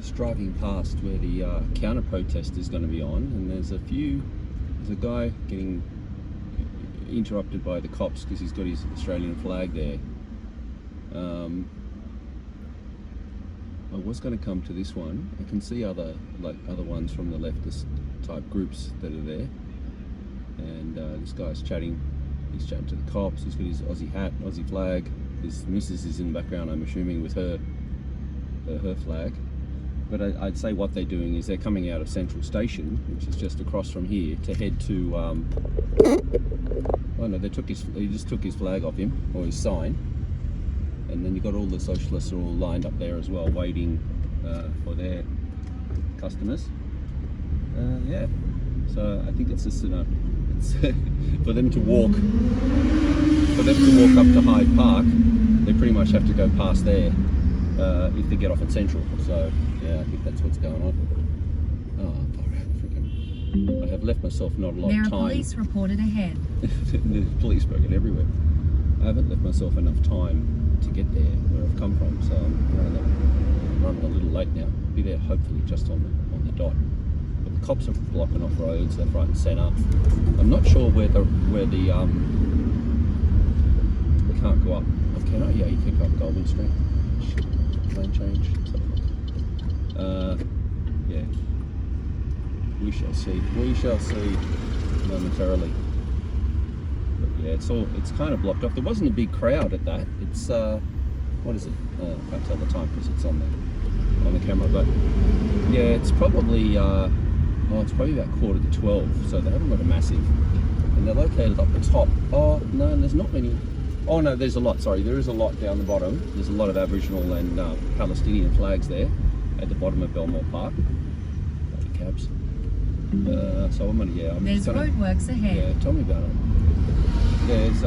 just driving past where the counter protest is going to be on, and there's a guy getting interrupted by the cops because he's got his Australian flag there. I was going to come to this one. I can see other ones from the leftist type groups that are there, and this guy's chatting. He's chatting to the cops. He's got his Aussie hat, Aussie flag. His missus is in the background, I'm assuming, with her flag. But I'd say what they're doing is they're coming out of Central Station, which is just across from here, to head to. Oh no, he just took his flag off him, or his sign, and then you got all the socialists are all lined up there as well, waiting for their customers. Yeah, so I think it's just it's for them to walk up to Hyde Park. They pretty much have to go past there if they get off at Central. So yeah, I think that's what's going on. Oh, freaking! I have left myself not a lot of time. There are police reported ahead. There's police broken everywhere. I haven't left myself enough time to get there where I've come from, so I'm running a little late now. Be there hopefully just on the dot. But the cops are blocking off roads left, right, and centre. I'm not sure where the we can't go up. Can I? Yeah, you can go up Goldman Street. Lane change. Yeah. We shall see. We shall see momentarily. But yeah, it's kind of blocked off. There wasn't a big crowd at that. It's what is it? I can't tell the time because it's on the camera. But yeah, it's probably it's probably about 11:45. So they haven't got a massive, and they're located up the top. Oh no, there's not many. Oh no, there's a lot. Sorry, there is a lot down the bottom. There's a lot of Aboriginal and Palestinian flags there at the bottom of Belmore Park. Bloody cabs. So I'm gonna, There's roadworks ahead. Yeah, tell me about it. There's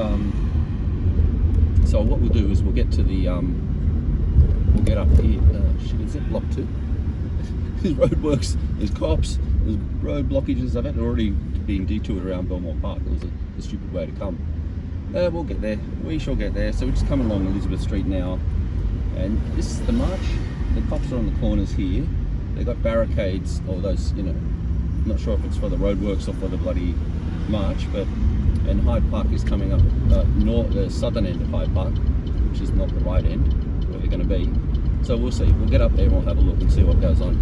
So what we'll do is we'll get to the we'll get up here. Shit, is it block 2? There's roadworks. There's cops. There's road blockages. I've already been detoured around Belmore Park. It was a stupid way to come. We'll get there. We shall get there. So we're just coming along Elizabeth Street now, and this is the march. The cops are on the corners here. They got barricades, or those, I'm not sure if it's for the roadworks or for the bloody march, and Hyde Park is coming up the southern end of Hyde Park, which is not the right end where they're going to be. So we'll see. We'll get up there and we'll have a look and see what goes on.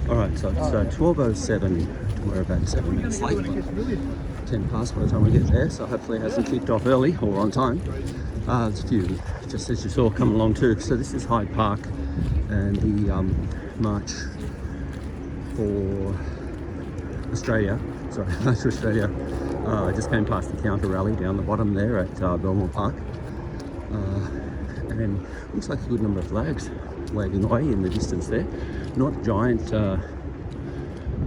All right, so it's 12:07. We're about 7 minutes late. 10 past by the time we get there, so hopefully it hasn't kicked off early or on time. There's a few, just as you saw, coming along too. So this is Hyde Park and the march for Australia. Sorry, March for Australia. I just came past the counter rally down the bottom there at Belmore Park. And then looks like a good number of flags waving away in the distance there. Not giant,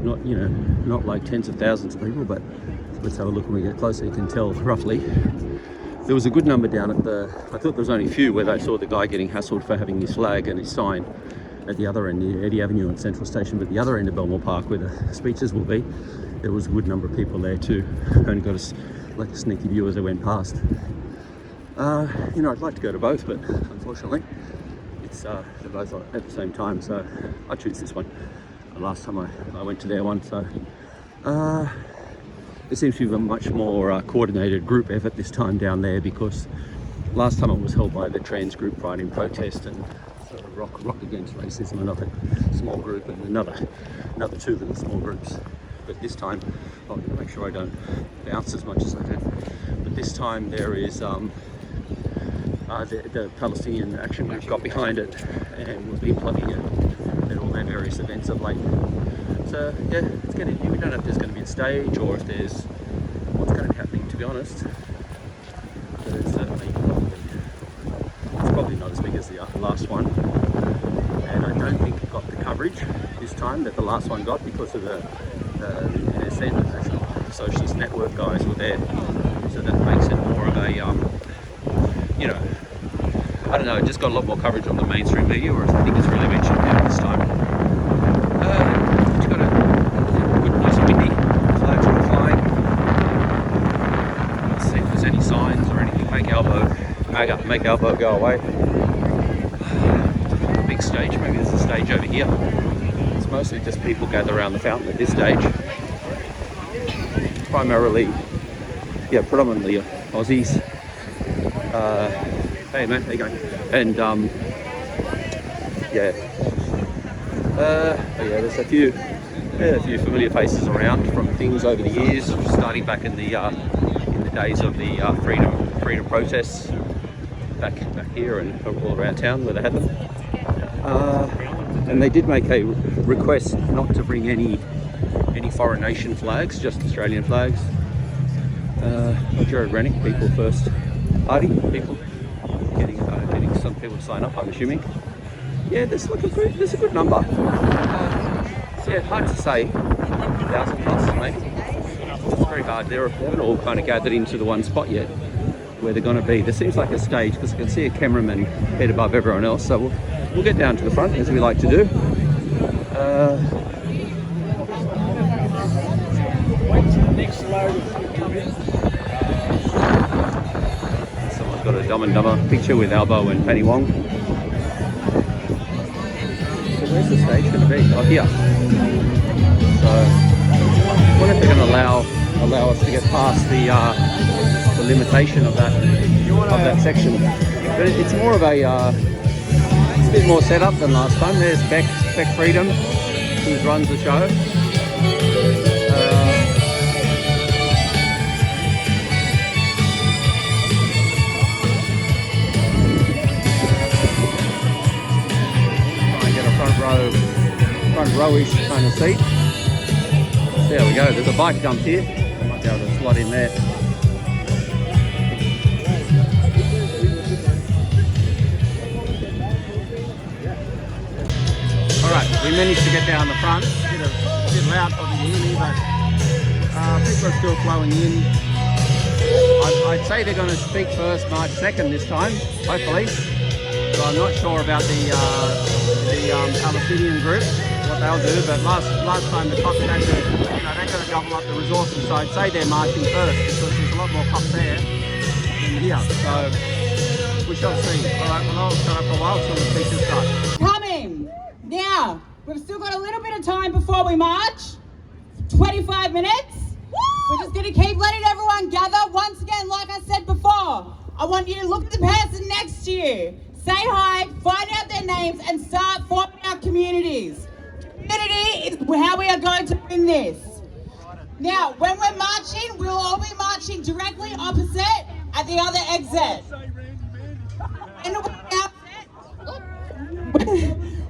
not like tens of thousands of people, but let's have a look when we get closer. You can tell roughly. There was a good number down at I thought there was only a few where they saw the guy getting hassled for having his flag and his sign at the other end, near Eddie Avenue and Central Station, but the other end of Belmore Park where the speeches will be, there was a good number of people there too. Only got a sneaky view as they went past. I'd like to go to both, but unfortunately they're both at the same time, so I choose this one. Last time I went to their one, so it seems to be a much more coordinated group effort this time down there, because last time it was held by the trans group right in protest and sort of rock against racism, another small group, and another 2 little small groups. But this time, I'm going to make sure I don't bounce as much as I can. But this time there is the Palestinian Action Group got behind it and will be plugging it at all their various events of late. So yeah, it's going to. We don't know if there's going to be a stage or if there's what's going to be happening, to be honest. But it's certainly probably not as big as the last one, and I don't think it got the coverage this time that the last one got because of the NSN, the National Socialist Network guys were there. So that makes it more of a I don't know. It just got a lot more coverage on the mainstream media, whereas I think it's really been shut down this time. It's got a good, nice and windy. Flags are all flying. Let's see if there's any signs or anything. Make elbow go away. big stage. Maybe there's a stage over here. It's mostly just people gather around the fountain at this stage. Primarily, yeah, predominantly Aussies. Hey man, how you going? And yeah, but yeah, there's a few familiar faces around from things over the years, starting back in the days of the freedom protests back here and all around town where they had them. And they did make a request not to bring any foreign nation flags, just Australian flags. Jared Rennick, people first party people, getting some people to sign up, I'm assuming. Yeah, there's a good number. Yeah, hard to say, 1,000 plus maybe. It's very hard. They haven't all kind of gathered into the one spot yet where they're going to be. There seems like a stage because I can see a cameraman head above everyone else. So we'll get down to the front as we like to do. Someone's got a Dumb and Dumber picture with Albo and Penny Wong. So where's the stage going to be? Oh, here. So I wonder if they're going to allow us to get past the limitation of that section. But it's more of a it's a bit more set up than last time. There's Beck Freedom, who runs the show. Try and get a front rowish kind of seat. There we go. There's a bike dump here. I might be able to slot in there. Alright, we managed to get down the front. A bit loud for the uni, but people are still flowing in. I'd say they're going to speak first, March 2nd this time, hopefully. So I'm not sure about the Palestinian group, what they'll do, but last time the cops had to, they're going to double up the resources, so I'd say they're marching first because there's a lot more cops there than here. So we shall see. Alright, well I'll shut up for a while till the speeches start. Coming! Now, we've still got a little bit of time before we march. 25 minutes. We're just going to keep letting everyone gather. Once again, like I said before, I want you to look at the person next to you. Say hi, find out their names, and start forming our communities. Community is how we are going to win this. Now, when we're marching, we'll all be marching directly opposite at the other exit.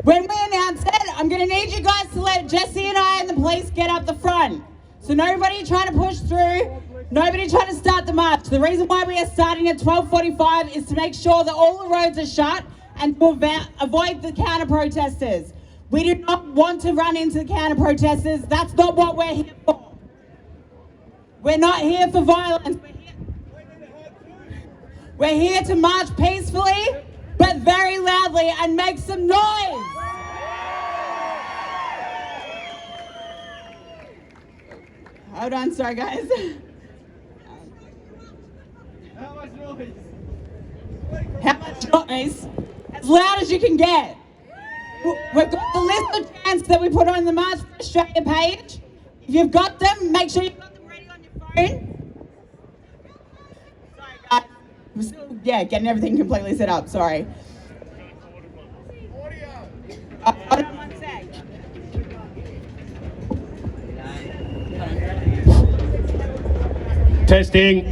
When we announce it, I'm going to need you guys to let Jesse and I and the police get up the front. So nobody trying to push through, nobody trying to start the march. The reason why we are starting at 12:45 is to make sure that all the roads are shut and to avoid the counter-protesters. We do not want to run into the counter-protesters. That's not what we're here for. We're not here for violence. We're here to march peacefully, but very loudly, and make some noise. Hold on, sorry guys. How much noise? How much noise? As loud as you can get. We've got the list of chants that we put on the March for Australia page. If you've got them, make sure you've got them ready on your phone. Sorry guys, we're still, getting everything completely set up, sorry. Hold on one sec. Testing.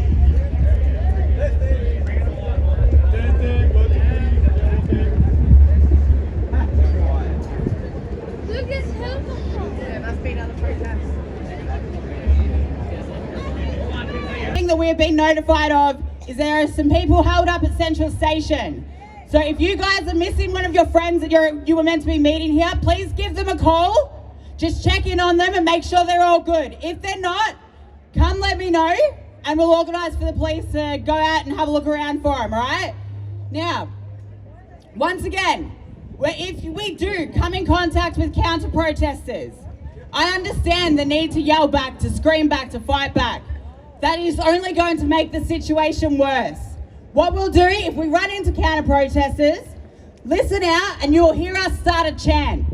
Thing that we have been notified of is there are some people held up at Central Station. So if you guys are missing one of your friends that you were meant to be meeting here, please give them a call. Just check in on them and make sure they're all good. If they're not, come let me know and we'll organise for the police to go out and have a look around for them, all right? Now, once again, if we do come in contact with counter-protesters, I understand the need to yell back, to scream back, to fight back. That is only going to make the situation worse. What we'll do, if we run into counter-protesters, listen out and you'll hear us start a chant.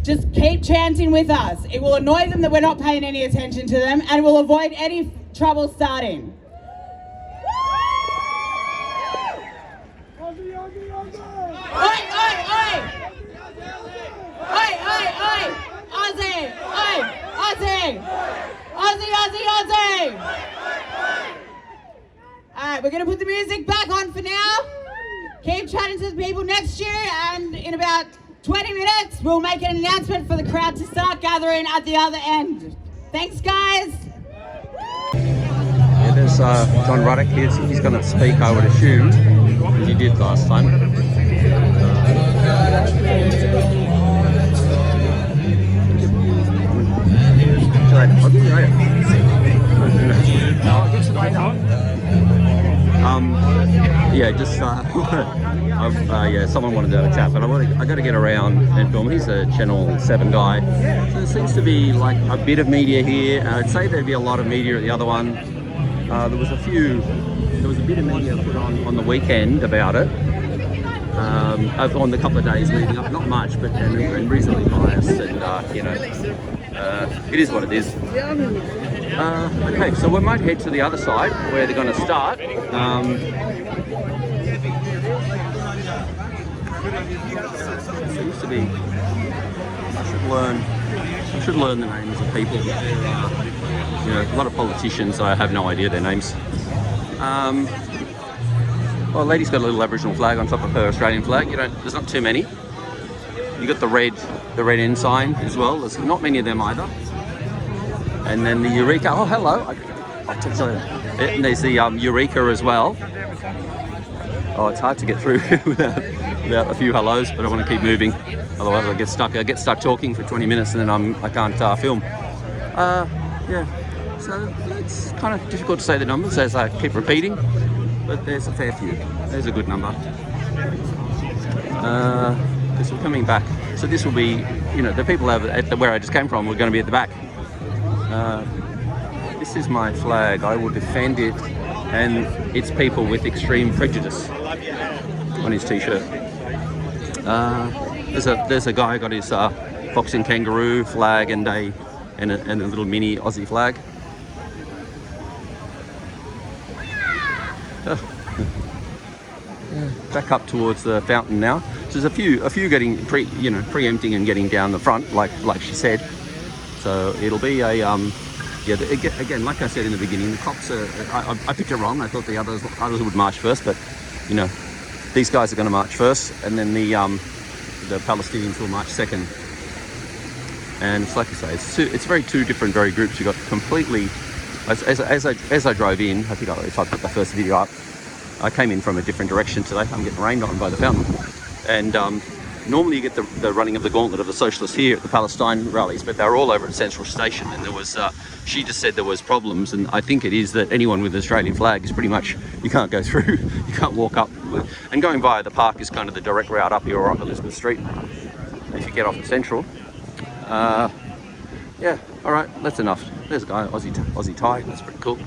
Just keep chanting with us. It will annoy them that we're not paying any attention to them and will avoid any trouble starting. Aussie, Aussie, Aussie! Oi, oi, oi! Oi, oi, oi! Aussie! Oi! Aussie! Aussie, Aussie, Aussie! Alright, we're going to put the music back on for now. Keep chatting to the people next year, and in about 20 minutes we'll make an announcement for the crowd to start gathering at the other end. Thanks, guys! Yeah, there's John Ruddock here. He's going to speak, I would assume, as he did last time. Yeah, just yeah, someone wanted to have a chat, but I got to get around and film. He's a Channel 7 guy, so there seems to be like a bit of media here. I'd say there'd be a lot of media at the other one. There was a bit of media put on the weekend about it. On the couple of days leading up, not much, but and reasonably biased, and you know, it is what it is. Okay, so we might head to the other side where they're going to start. Seems to be. I should learn the names of people. You know, a lot of politicians. I have no idea their names. Well, lady's got a little Aboriginal flag on top of her Australian flag. There's not too many. You got the red ensign as well. There's not many of them either. And then the Eureka. Oh, hello. I'll tell you. And there's the Eureka as well. Oh, it's hard to get through without a few hellos, but I want to keep moving. Otherwise, I get stuck talking for 20 minutes, and then I can't film. Yeah. So it's kind of difficult to say the numbers as I keep repeating, but there's a fair few. There's a good number. This we're coming back. So this will be, the people where I just came from, we're going to be at the back. This is my flag. I will defend it and its people with extreme prejudice on his t-shirt. There's a guy who got his fox and kangaroo flag and a little mini Aussie flag. Back up towards the fountain now. So there's a few getting preempting and getting down the front, like she said. So it'll be a again, like I said in the beginning, the cops are. I picked it wrong. I thought the others would march first, but these guys are going to march first, and then the Palestinians will march second. And it's like I say, it's two different groups. You got completely. As I drove in, I think if I put the first video up, I came in from a different direction today. I'm getting rained on by the fountain, and normally you get the running of the gauntlet of the socialists here at the Palestine rallies, but they're all over at Central Station, and there was she just said there was problems, and I think it is that anyone with an Australian flag is pretty much, you can't go through, you can't walk up, and going via the park is kind of the direct route up here or up Elizabeth Street if you get off at Central. Yeah, all right, that's enough. There's a guy, Aussie tie, that's pretty cool.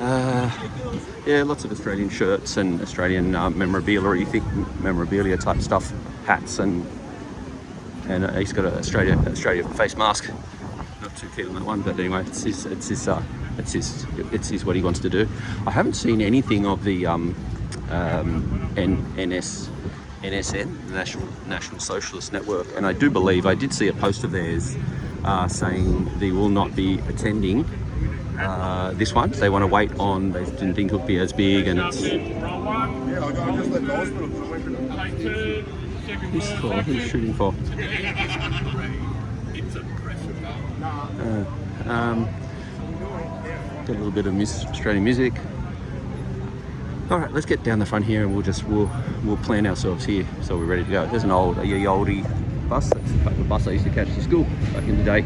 Yeah, lots of Australian shirts and Australian memorabilia type stuff, hats, and he's got an Australia face mask. Not too keen on that one, but anyway, it's his what he wants to do. I haven't seen anything of the NSN, the National Socialist Network, and I do believe I did see a post of theirs saying they will not be attending this one. They want to wait on, they didn't think it would be as big, and it's... Who's shooting for? Get a little bit of Australian music. All right, let's get down the front here, and we'll plan ourselves here so we're ready to go. There's an oldie bus. That's the type of bus I used to catch to school back in the day.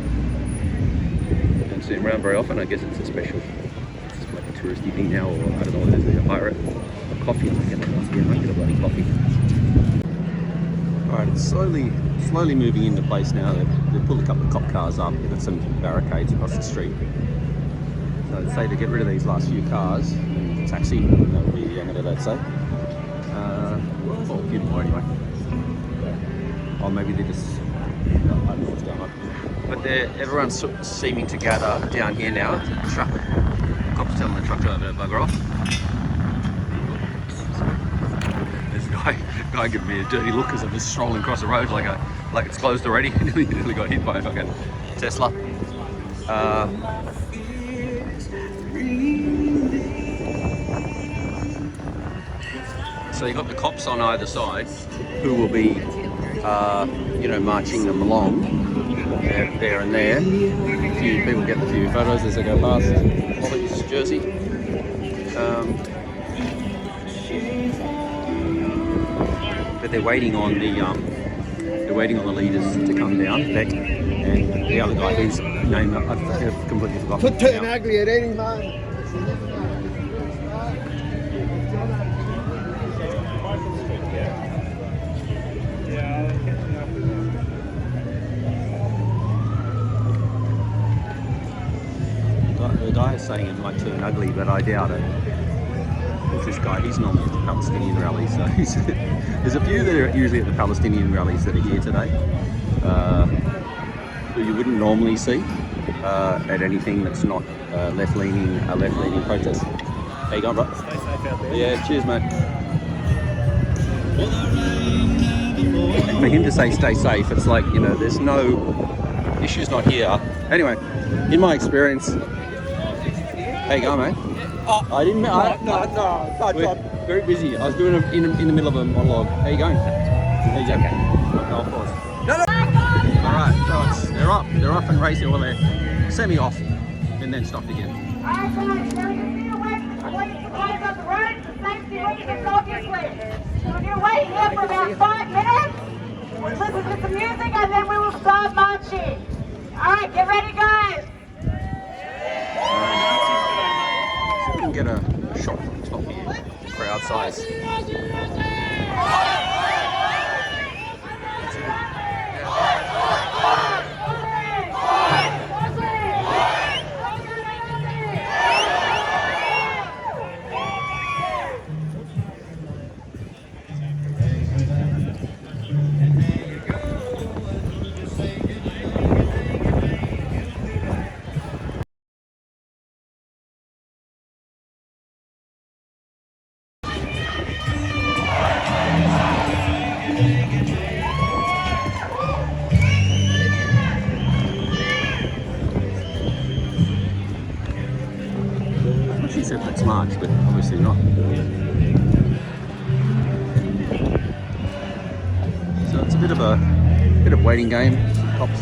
Don't see them around very often. I guess it's a special, it's like a touristy thing now, or I don't know what it is. They hire it. A coffee. I get a bloody coffee. All right, it's slowly moving into place now. They've pulled a couple of cop cars up. They've got some barricades across the street. So I'd say to get rid of these last few cars and taxi, that would be the end of it, I'd say. Or a few more anyway. Or maybe they just, I don't know what's going on. But everyone's seeming to gather down here now. The truck, cops telling the truck driver to bugger off. There's a guy giving me a dirty look as I'm just strolling across the road like it's closed already. Nearly got hit by a fucking Tesla. So you've got the cops on either side who will be, marching them along there and there. A few people get the few photos as they go past Ollie's jersey. But they're waiting on the leaders to come down. Beck and the other guy whose name I've completely forgotten. Could turn ugly at any moment. The guy is saying it might turn ugly, but I doubt it. What's this guy? He's normally at the Palestinian rally, so there's a few that are usually at the Palestinian rallies that are here today, who you wouldn't normally see at anything that's not a left-leaning protest. How you going, bro? Stay safe out there. Yeah, cheers, mate. For him to say stay safe, it's like, there's no issues not here. Anyway, in my experience, how you going, mate? I didn't. No. We're very busy. I was doing it in the middle of a monologue. How you going? How you going? Okay. Golf course. No. All right. So they're off and racing. Well, they're semi-off, and then stopped again. All right, guys, there's a few ways to close up the road. The safety reasons, obviously. So we're waiting here for about 5 minutes. We'll listen to some music, and then we will start marching. All right, get ready, guys. So we can get a shot from the top here. Crowd size. She said let's march, but obviously not. So it's a bit of waiting game. Cops,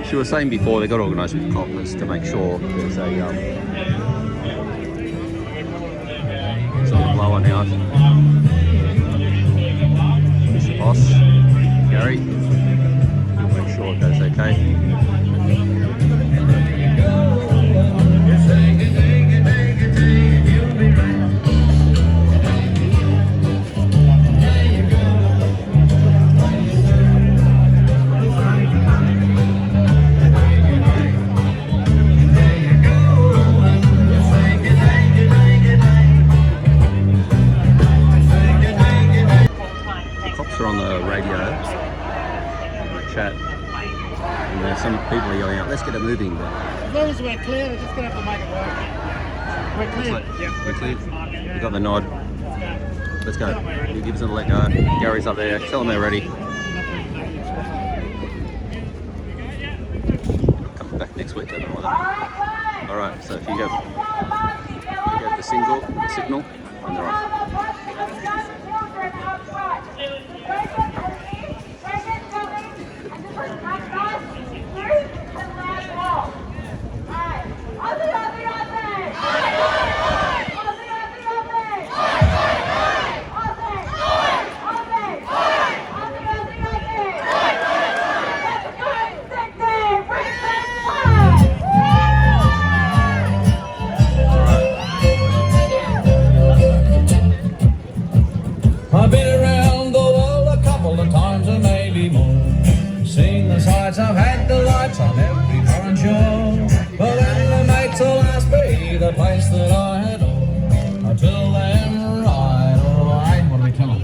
she was saying before they got organised with cops to make sure there's a blower now. Here's the boss, Gary. We'll make sure it goes okay. On the radio, on the chat, and there's some people yelling out, let's get it moving. But As long as we're clear, we're just going to have to make it work. We're clear. like, we're clear. We got the nod. Let's go. He gives it a let go. Gary's up there. Tell them they're ready. Come back next week. I don't know what. All right. So if you have the signal, and they're off. I've been around the world a couple of times and maybe more. Seen the sights, I've had the lights on every foreign shore. But then the mates will ask me the place that I adore. I tell them right, alright, what do we tell them?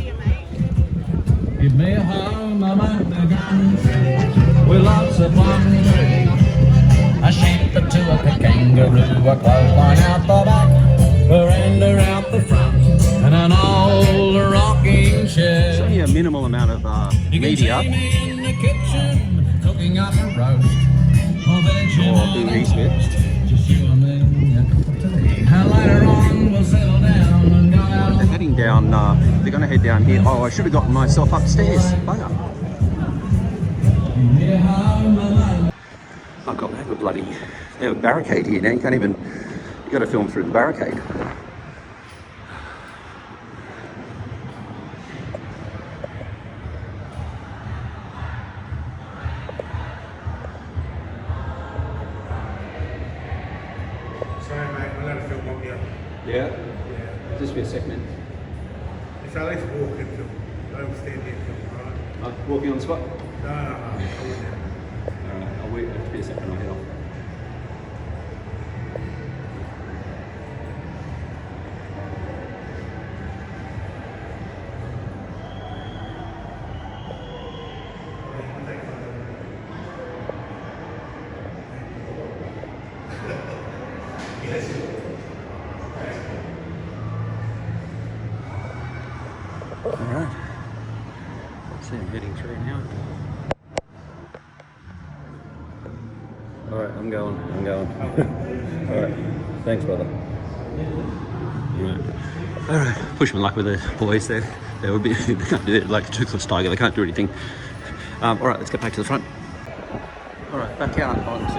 Give me a home, like a kangaroo, a clothesline out the back, veranda out the front, and an old rocking It's chair. only a minimal amount of You can media. see me in the kitchen, cooking up a roast. Or who he's with. Just you and me, a cup of tea. And later on we'll settle down and go out. They're heading down, they're going to head down here. Oh, I should have gotten myself upstairs. Bugger. Oh God, they have a bloody, they have a barricade here now. You can't even, you got to film through the barricade. Sorry, mate, I'm allowed to film on you. Yeah? Yeah. Just be a second. It's at least walking film. Don't stand here film, alright? Walking on the spot? No. I wouldn't. Alright, I'll wait. Just be a second, I'll head off. Alright. Let's see, I'm heading through now. Alright, I'm going. Alright, thanks brother. Alright, push my luck with the boys there. They would be, they can't do it like a toothless tiger, they can't do anything. Alright, let's get back to the front. Alright, back out onto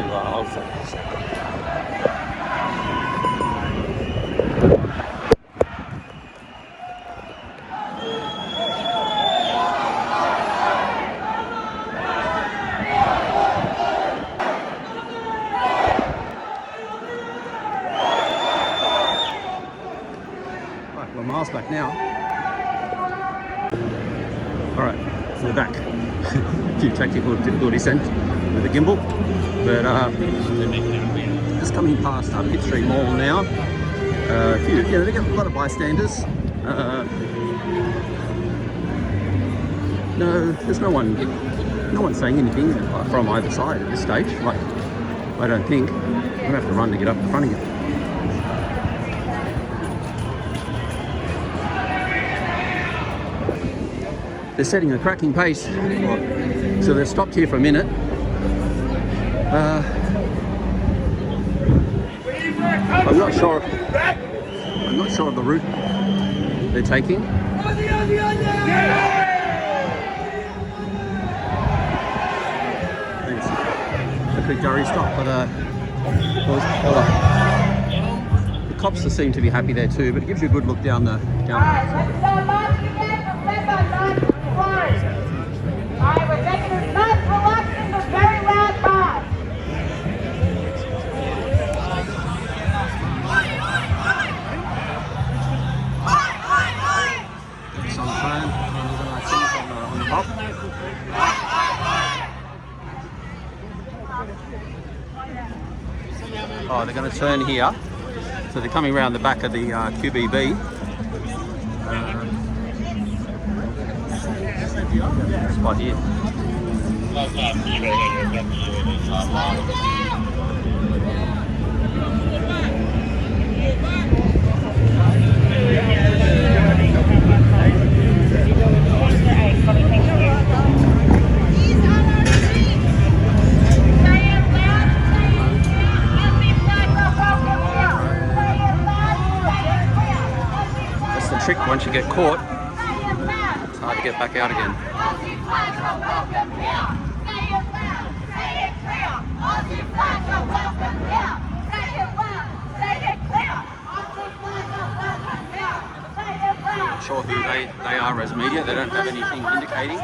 we're miles back now. Alright, so we're back. A few technical difficulties then with the gimbal. But just coming past Pitt Street Mall now. A few, they got a lot of bystanders. No, there's no one saying anything from either side at this stage. Like, I don't think. I'm gonna have to run to get up in front again. They're setting a cracking pace, so they've stopped here for a minute. I'm not sure of the route they're taking. Thanks. A quick Durry stop, but the cops seem to be happy there too. But it gives you a good look down the. Alright, we're taking this nice, relaxing, but very loud march. It's on the phone, on the top. Oh, they're going to turn here. So they're coming around the back of the QBB. Spot here. That's the trick. Once you get caught, it's hard to get back out again. I'm not sure who they are as media. They don't have anything indicating.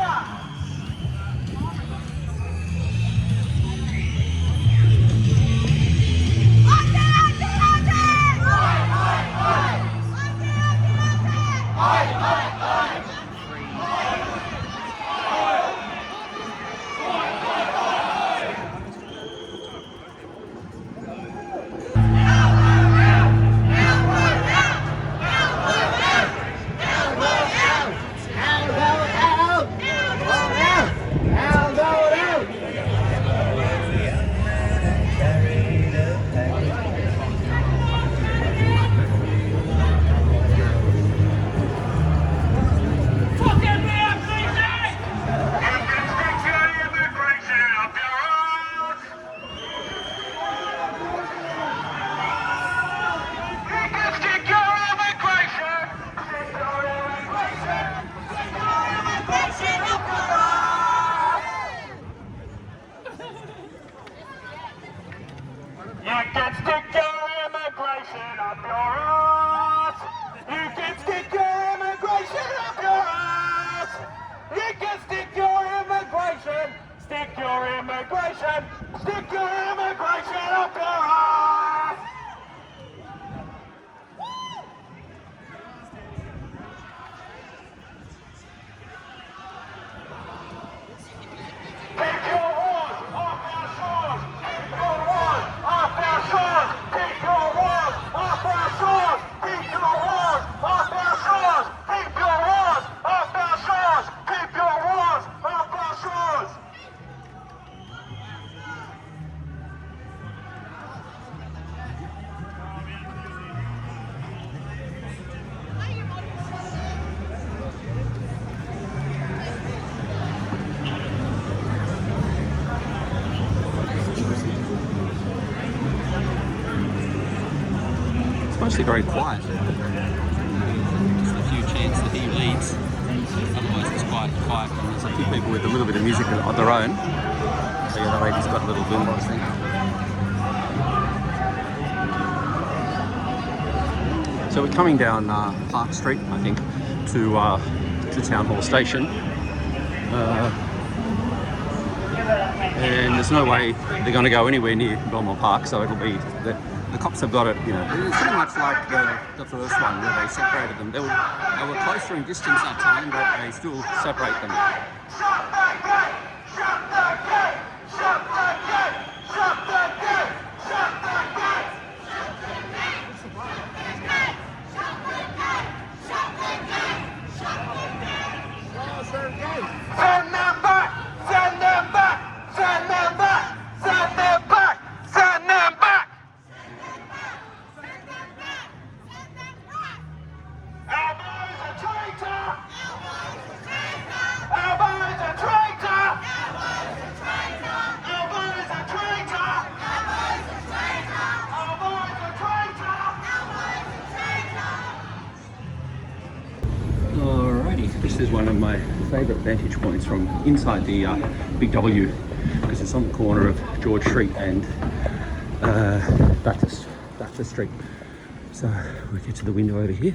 mostly very quiet. Just a few chants that he leads. Otherwise it's quite quiet. And there's a few people with a little bit of music of their own. So yeah, that lady's got a little boombox thing. So we're coming down Park Street, I think, to Town Hall Station. And there's no way they're going to go anywhere near Belmont Park, so it'll be the cops have got it. You know, it's pretty much like the first one where they separated them. They were closer in distance that time, but they still separate them. Shut the gate! Shut the gate! Shut the gate! Shut the gate! Shut the gate! Shut the gate! Shut the gate! Shut the gate! Shut the gate! Shut the gate! Send them back! Send them back! Send them back! Send them back! Send them back! Elbows a traitor! Elbows a traitor! Elbows a traitor! Elbows a traitor! Elbows a traitor! Elbows a traitor! Elbows a traitor! Alrighty, this is one of my favourite vantage points from inside the Big W, because it's on the corner of George Street and Baptist Street. So we get to the window over here.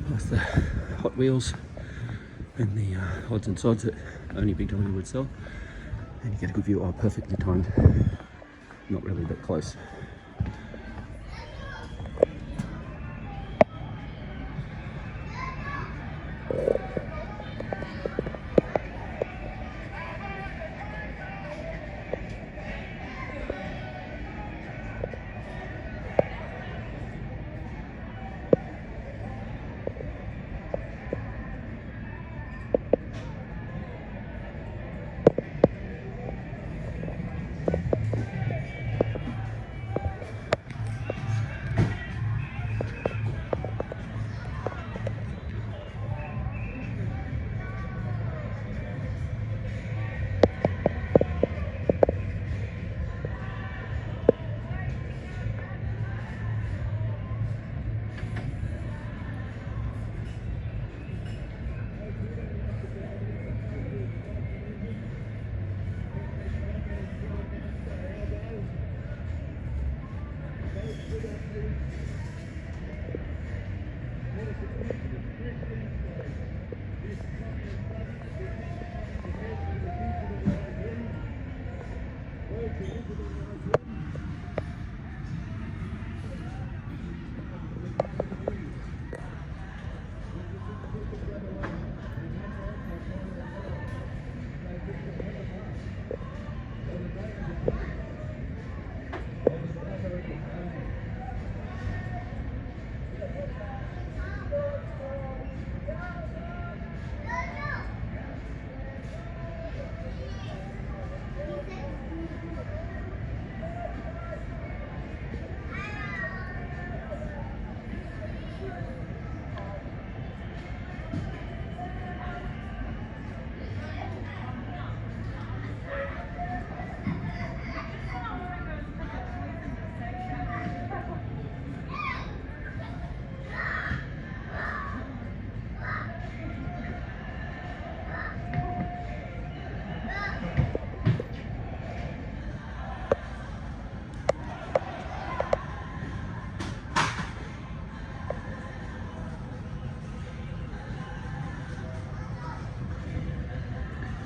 That's the Hot Wheels and the odds and sods that only Big W would sell. And you get a good view. Oh, perfectly timed. Not really that close.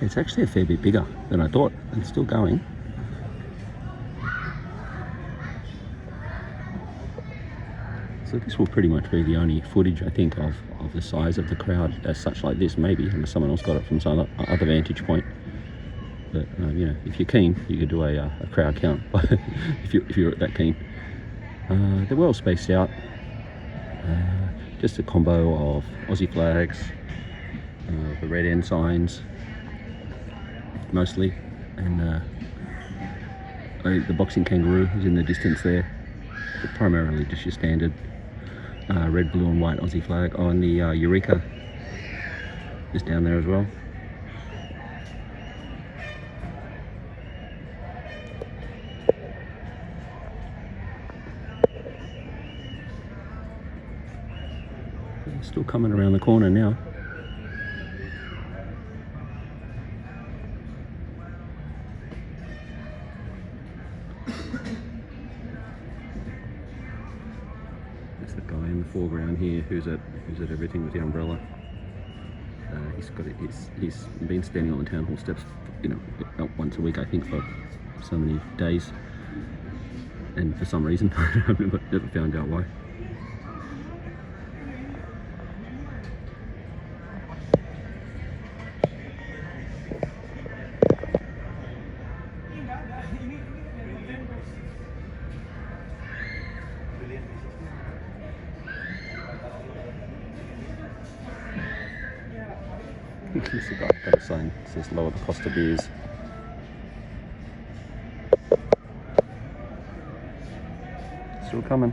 It's actually a fair bit bigger than I thought, and still going. So this will pretty much be the only footage, I think, of the size of the crowd as such like this, maybe, unless someone else got it from some other vantage point. But, you know, if you're keen, you could do a crowd count, if you're that keen. They're well spaced out. Just a combo of Aussie flags, the red end signs, mostly, and the boxing kangaroo is in the distance there, but primarily just your standard red, blue and white Aussie flag. Oh, and the Eureka is down there as well. Still coming around the corner now. There's the guy in the foreground here who's at everything with the umbrella. He's been standing on the town hall steps, you know, once a week I think for so many days, and for some reason I've never found out why. This is got a sign that says lower the cost of beers. Still coming.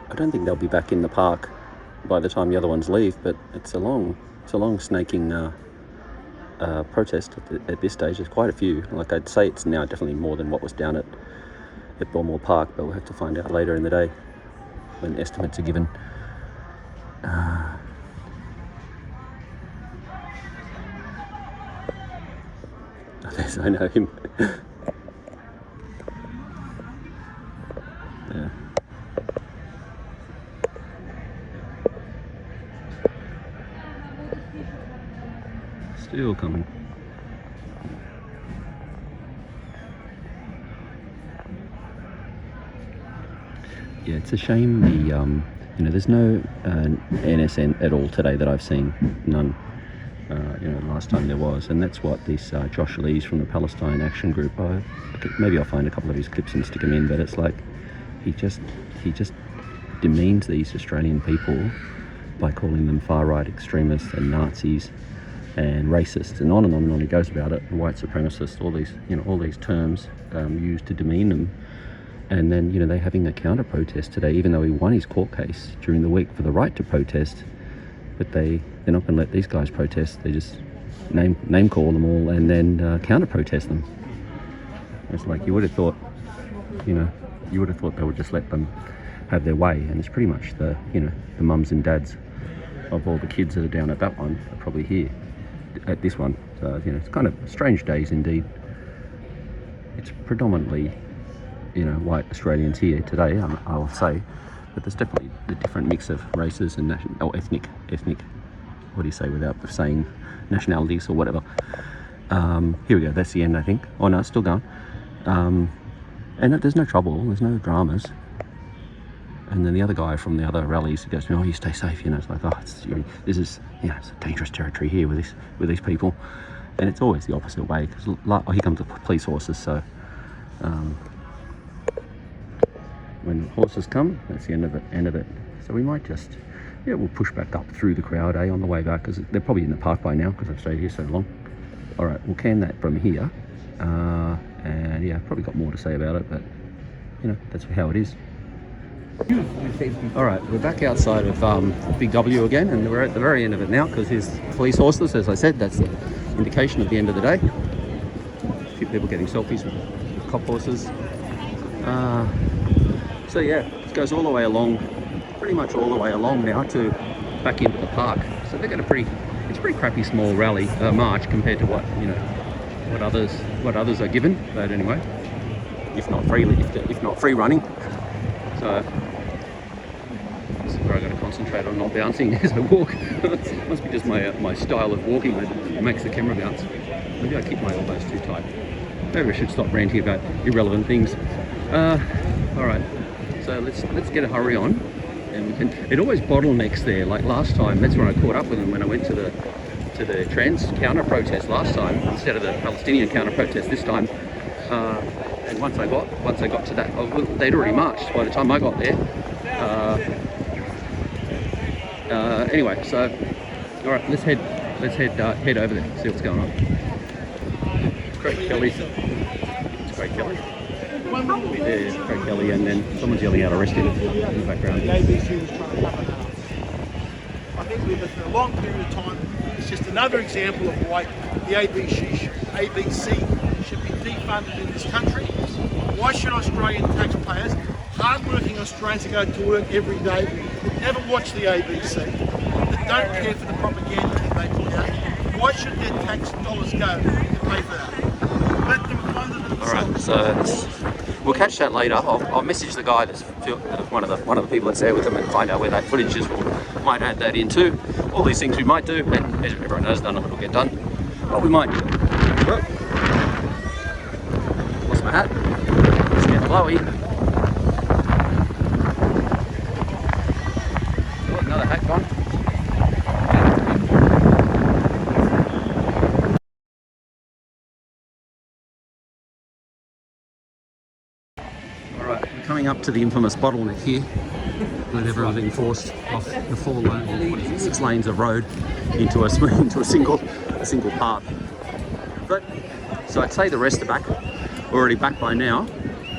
I don't think they'll be back in the park by the time the other ones leave, but it's a long snaking protest at this stage. There's quite a few. Like, I'd say it's now definitely more than what was down at Belmore Park, but we'll have to find out later in the day when estimates are given. I know him. Yeah. Still coming. Yeah, it's a shame the you know, there's no NSN at all today that I've seen. None. You know, last time there was, and that's what this Josh Lees from the Palestine Action Group. Maybe I'll find a couple of his clips and stick them in. But it's like he just demeans these Australian people by calling them far-right extremists and Nazis and racists, and on and on and on he goes about it. White supremacists, all these terms used to demean them. And then, you know, they're having a counter protest today, even though he won his court case during the week for the right to protest. But they're not going to let these guys protest. They just name call them all and then counter protest them. It's like, you would have thought, you know, they would just let them have their way. And it's pretty much the mums and dads of all the kids that are down at that one are probably here at this one. So, you know, it's kind of strange days indeed. It's predominantly, you know, white Australians here today, I'll say, but there's definitely a different mix of races and ethnic, what do you say without saying nationalities or whatever. Here we go, that's the end, I think. Oh no, it's still going. And there's no trouble, there's no dramas. And then the other guy from the other rallies goes to me, oh, you stay safe, you know. It's like, oh, this is, you know, it's a dangerous territory here with these people. And it's always the opposite way, because here comes the police horses, so when horses come, that's the end of it. So we might just, yeah, we'll push back up through the crowd, on the way back, because they're probably in the park by now, because I've stayed here so long. All right, we'll can that from here. And yeah, probably got more to say about it, but you know, that's how it is. All right, we're back outside of Big W again, and we're at the very end of it now, because here's police horses, as I said. That's the indication of the end of the day. A few people getting selfies with cop horses. So yeah, it goes all the way along, pretty much all the way along now to back into the park. So they've got it's a pretty crappy small rally march compared to what, you know, what others are given. But anyway, if not free running. So this is where I got to concentrate on not bouncing as I walk. It must be just my style of walking that makes the camera bounce. Maybe I keep my elbows too tight. Maybe I should stop ranting about irrelevant things. All right. So let's get a hurry on, and we can. It always bottlenecks there. Like last time, that's when I caught up with them when I went to the trans counter protest last time instead of the Palestinian counter protest this time. And once I got to that, they'd already marched by the time I got there. Anyway, so all right, let's head over there, see what's going on. Craig Kelly. It's Craig Kelly. Yeah, Craig Kelly, and then someone's yelling out, "Arrest him!" in the background. I think we've for a long period of time. It's just another example of why the ABC should be defunded in this country. Why should Australian taxpayers, hard-working Australians who go to work every day, that never watch the ABC, that don't care for the propaganda that they put out, why should their tax dollars go to pay for that? Let them fund it themselves. Alright, so we'll catch that later. I'll message the guy that's one of the people that's there with them and find out where that footage is. We might add that in too. All these things we might do, and as everyone knows, none of it will get done, but we might. Lost my hat. It's getting blowy. Oh, another hat gone. Alright, we're coming up to the infamous bottleneck here, with everyone being forced off the 6 lanes of road into a single path. But so I'd say the rest are back, already back by now.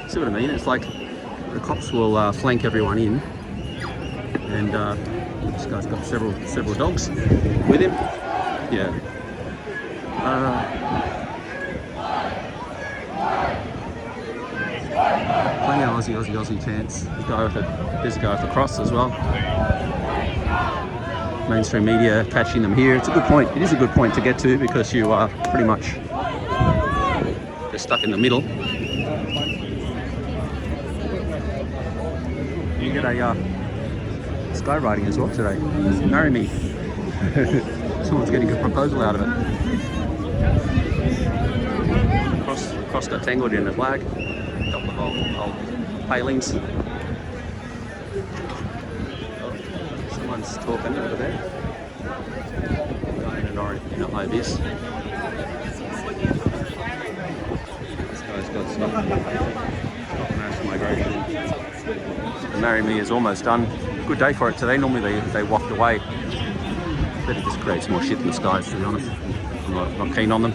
See what I mean? It's like the cops will flank everyone in, and this guy's got several dogs with him. Yeah. Playing our Aussie chants. There's a guy with the cross as well. Mainstream media catching them here. It's a good point. It is a good point to get to, because you are pretty much they're stuck in the middle. You get a skywriting as well today. Marry me. Someone's getting a proposal out of it. Cross got tangled in the flag. Couple of old palings. Oh, someone's talking over there. Guy in a high vis. This guy's got stop mass migration. Marry Me is almost done. Good day for it today. Normally they walked away. But it just creates more shit in the skies, to be honest. I'm not keen on them.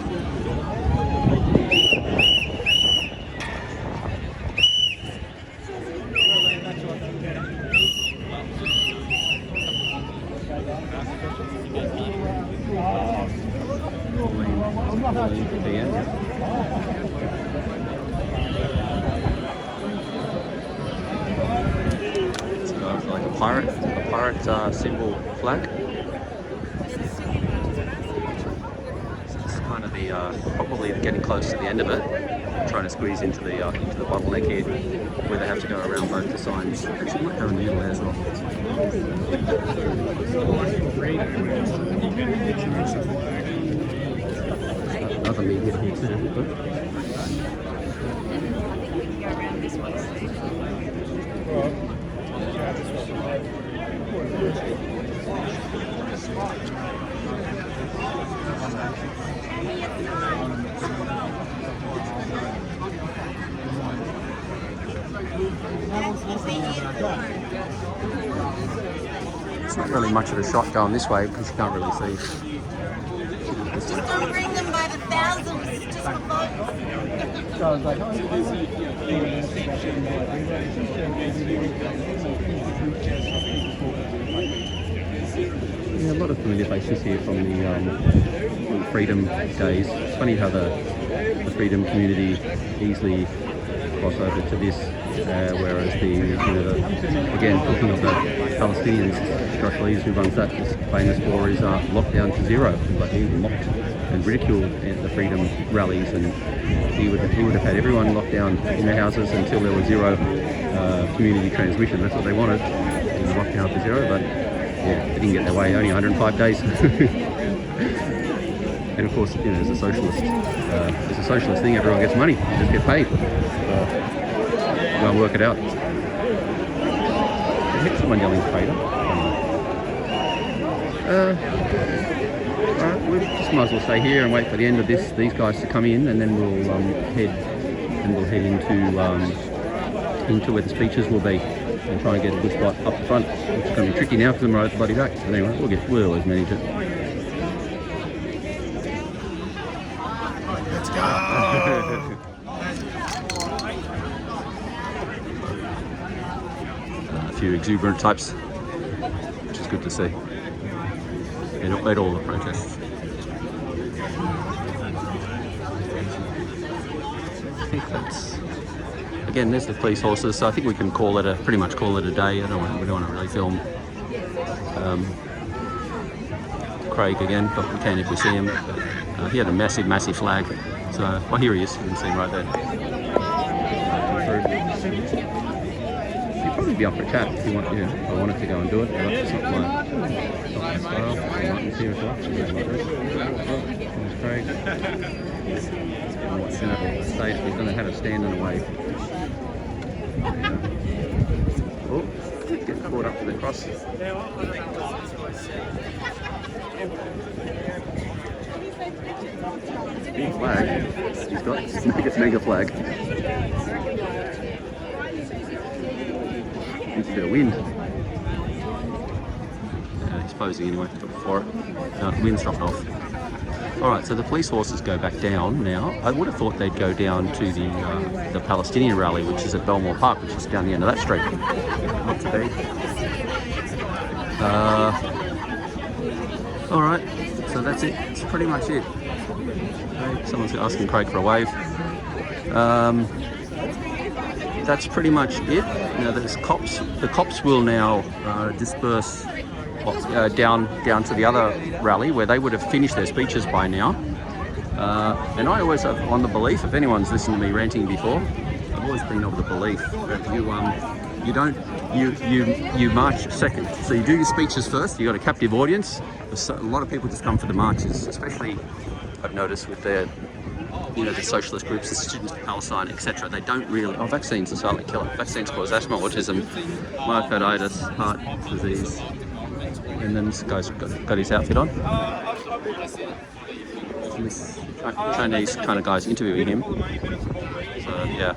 Like a pirate symbol flag. It's kind of the probably getting close to the end of it. Trying to squeeze into the bottleneck here, where they have to go around both the signs. Actually, might go in the middle there as well. Other media here too. It's not really much of a shot going this way because you can't really see. Just don't bring them by the thousands, just for fun. Yeah, a lot of familiar faces here from the Freedom days. It's funny how the Freedom community easily cross over to this, whereas again, talking of the Palestinians, Josh Lees, who runs that, is famous for his lockdown to zero. Like, he mocked and ridiculed the Freedom rallies, and he would have had everyone locked down in their houses until there was zero community transmission. That's what they wanted, lockdown to zero. But yeah, they didn't get their way. Only 105 days. And of course, as a socialist, it's a socialist thing. Everyone gets money. You just get paid. Go and work it out. I heard someone yelling "traitor." Alright, we just might as well stay here and wait for the end of these guys to come in, and then we'll head into where the speeches will be, and try and get a good spot up the front. It's going to be tricky now because I'm right at the bloody back. But anyway, we'll always manage it. Let's go! A few exuberant types, which is good to see. at all the protests. I think that's, again, there's the police horses, so I think we can call it pretty much call it a day. We don't want to really film Craig again, but we can if we see him. He had a massive flag, so, well, here he is, you can see him right there. He'd probably be up for a chat if you want, if I wanted to go and do it, but it's not my style. Martin's here as well. There's Craig. What's in it? Stage. He's going to have a stand and a wave. Oh, get caught up to the cross. Big flag. He's got the biggest mega flag. Needs a bit of wind. He's posing anyway for it. The wind's dropped off. Alright, so the police horses go back down now. I would have thought they'd go down to the Palestinian rally, which is at Belmore Park, which is down the end of that street. Not to be. Alright, so that's it. That's pretty much it. Okay, someone's asking Craig for a wave. That's pretty much it. Now there's cops. The cops will now disperse down to the other rally where they would have finished their speeches by now. And I always have on the belief, if anyone's listened to me ranting before, I've always been of the belief that you march second. So you do your speeches first. You got a captive audience. A lot of people just come for the marches, especially I've noticed with their, the socialist groups, the Students of Palestine, etc. They don't really. Oh, vaccines are silent killer. Vaccines cause asthma, autism, myocarditis, heart disease. And then this guy's got his outfit on. And this Chinese kind of guy's interviewing him. So yeah.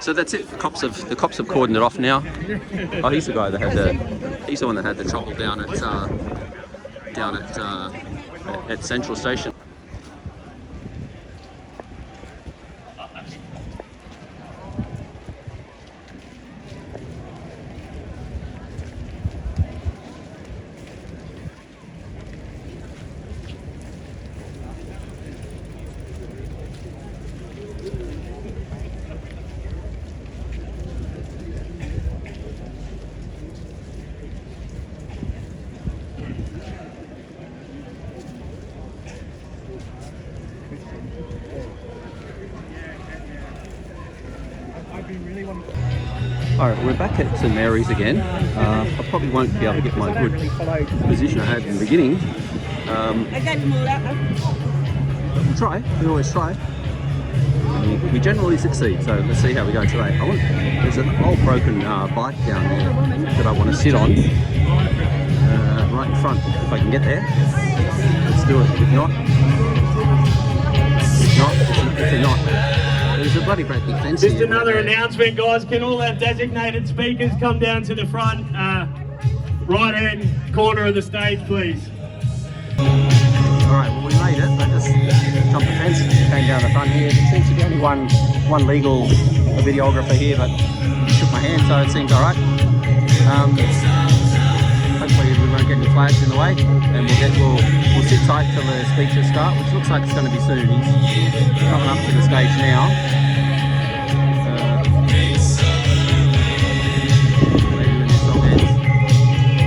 So that's it. The cops have cordoned it off now. Oh, he's the guy that had he's the one that had the trouble down at Central Station. Alright, we're back at St Mary's again. I probably won't be able to get my good position I had in the beginning. We'll try, we always try. We generally succeed, so let's see how we go today. There's an old broken bike down there that I want to sit on, right in front, if I can get there. Let's do it, if not, there's a bloody great big fence. Just another announcement, guys. Can all our designated speakers come down to the front, right-hand corner of the stage, please? Alright, well we made it. I just jumped the fence, came down the front here. There seems to be only one legal videographer here, but he shook my hand, so it seems alright. Hopefully we won't get any flags in the way, and we'll sit tight till the speeches start, which looks like it's going to be soon. He's coming up to the stage now.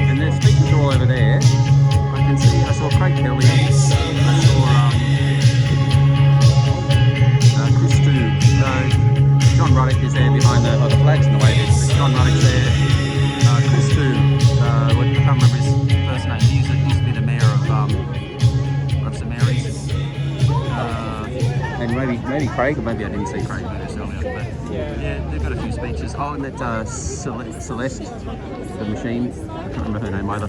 And there's speakers all over there. I saw Craig Kelly, I saw Chris Stewart, John Ruddock is there behind the flags in the way. There's John Ruddock's there, Chris Stewart, I can't remember his first name. He used to be the mayor of St Mary's. And maybe Craig, or maybe I didn't see Craig earlier, but yeah, they've got a few speeches. Oh, and that Celeste, the machine, I can't remember her name either.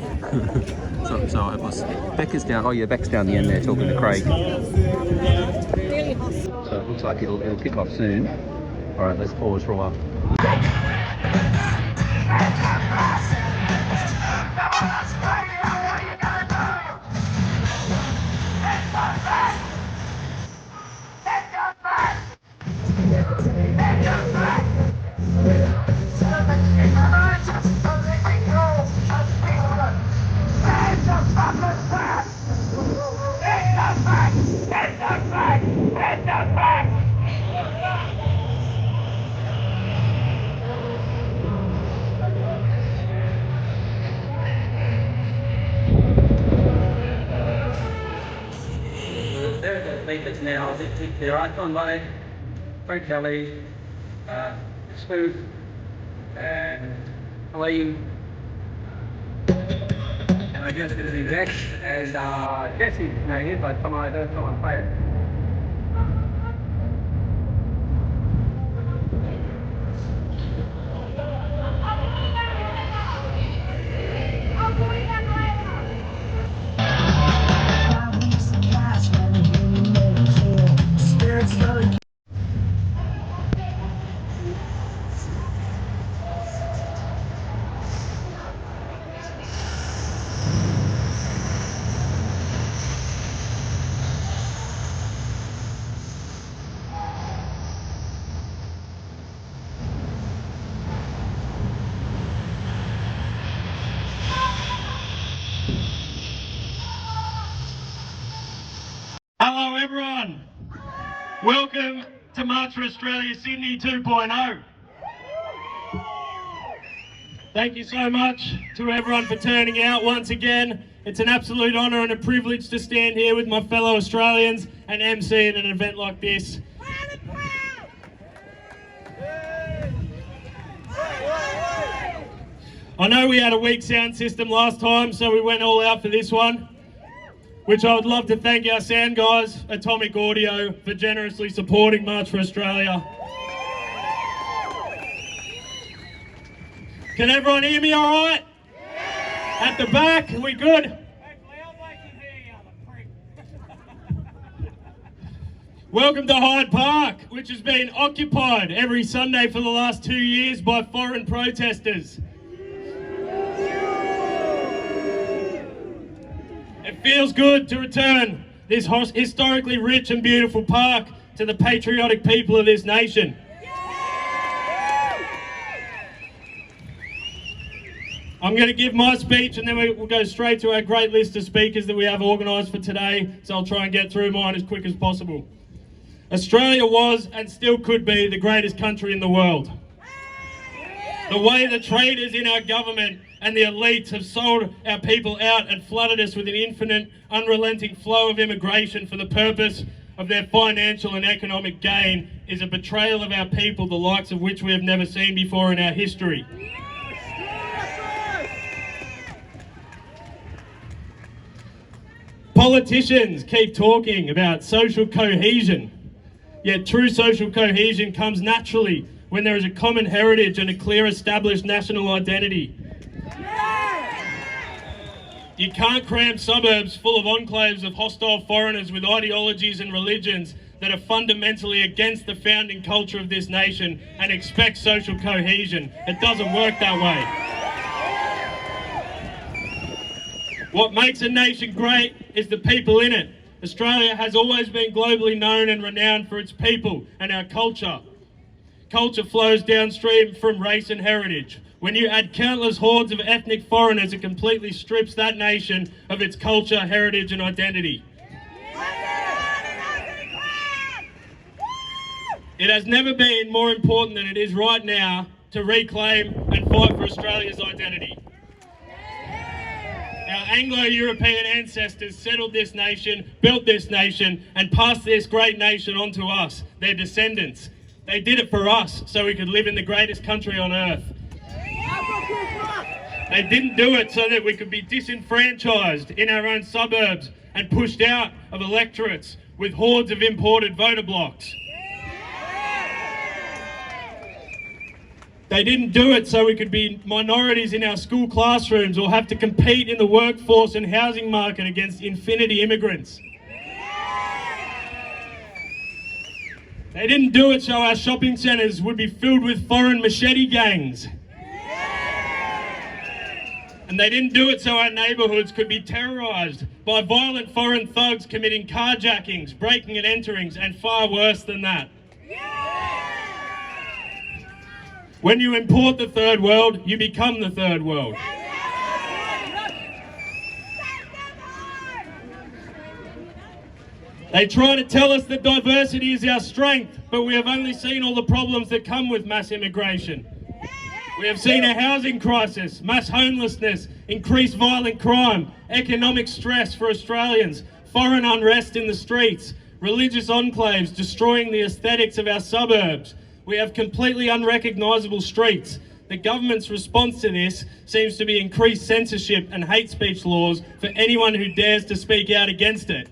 so it was, Becca's down, oh yeah, Beck's down the end there talking to Craig. So it looks like it'll kick off soon. Alright, let's pause for a while. Just believe it's now there are John Money, Frank Kelly, Spoof, and Lee, and I guess it's his ex, and Jesse's now here, but someone played it. Hello everyone, welcome to March for Australia Sydney 2.0. Thank you so much to everyone for turning out once again. It's an absolute honour and a privilege to stand here with my fellow Australians and MC in an event like this. I know we had a weak sound system last time, so we went all out for this one, which I would love to thank our sound guys, Atomic Audio, for generously supporting March for Australia. Can everyone hear me all right? At the back, are we good? Welcome to Hyde Park, which has been occupied every Sunday for the last 2 years by foreign protesters. It feels good to return this historically rich and beautiful park to the patriotic people of this nation. I'm going to give my speech and then we'll go straight to our great list of speakers that we have organised for today, so I'll try and get through mine as quick as possible. Australia was and still could be the greatest country in the world. The way the traitors in our government and the elites have sold our people out and flooded us with an infinite, unrelenting flow of immigration for the purpose of their financial and economic gain is a betrayal of our people, the likes of which we have never seen before in our history. Politicians keep talking about social cohesion, yet true social cohesion comes naturally when there is a common heritage and a clear established national identity. You can't cram suburbs full of enclaves of hostile foreigners with ideologies and religions that are fundamentally against the founding culture of this nation and expect social cohesion. It doesn't work that way. What makes a nation great is the people in it. Australia has always been globally known and renowned for its people and our culture. Culture flows downstream from race and heritage. When you add countless hordes of ethnic foreigners, it completely strips that nation of its culture, heritage and identity. It has never been more important than it is right now to reclaim and fight for Australia's identity. Our Anglo-European ancestors settled this nation, built this nation and passed this great nation on to us, their descendants. They did it for us so we could live in the greatest country on earth. They didn't do it so that we could be disenfranchised in our own suburbs and pushed out of electorates with hordes of imported voter blocks. They didn't do it so we could be minorities in our school classrooms or have to compete in the workforce and housing market against infinity immigrants. They didn't do it so our shopping centres would be filled with foreign machete gangs. And they didn't do it so our neighbourhoods could be terrorised by violent foreign thugs committing carjackings, breaking and enterings, and far worse than that. When you import the third world, you become the third world. They try to tell us that diversity is our strength, but we have only seen all the problems that come with mass immigration. We have seen a housing crisis, mass homelessness, increased violent crime, economic stress for Australians, foreign unrest in the streets, religious enclaves destroying the aesthetics of our suburbs. We have completely unrecognisable streets. The government's response to this seems to be increased censorship and hate speech laws for anyone who dares to speak out against it.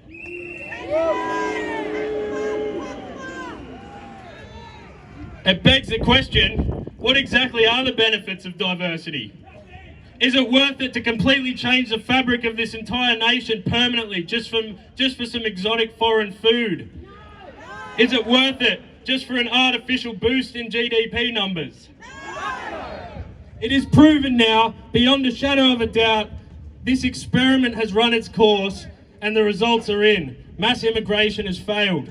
It begs the question, what exactly are the benefits of diversity? Is it worth it to completely change the fabric of this entire nation permanently just for some exotic foreign food? Is it worth it just for an artificial boost in GDP numbers? It is proven now, beyond a shadow of a doubt, this experiment has run its course and the results are in. Mass immigration has failed.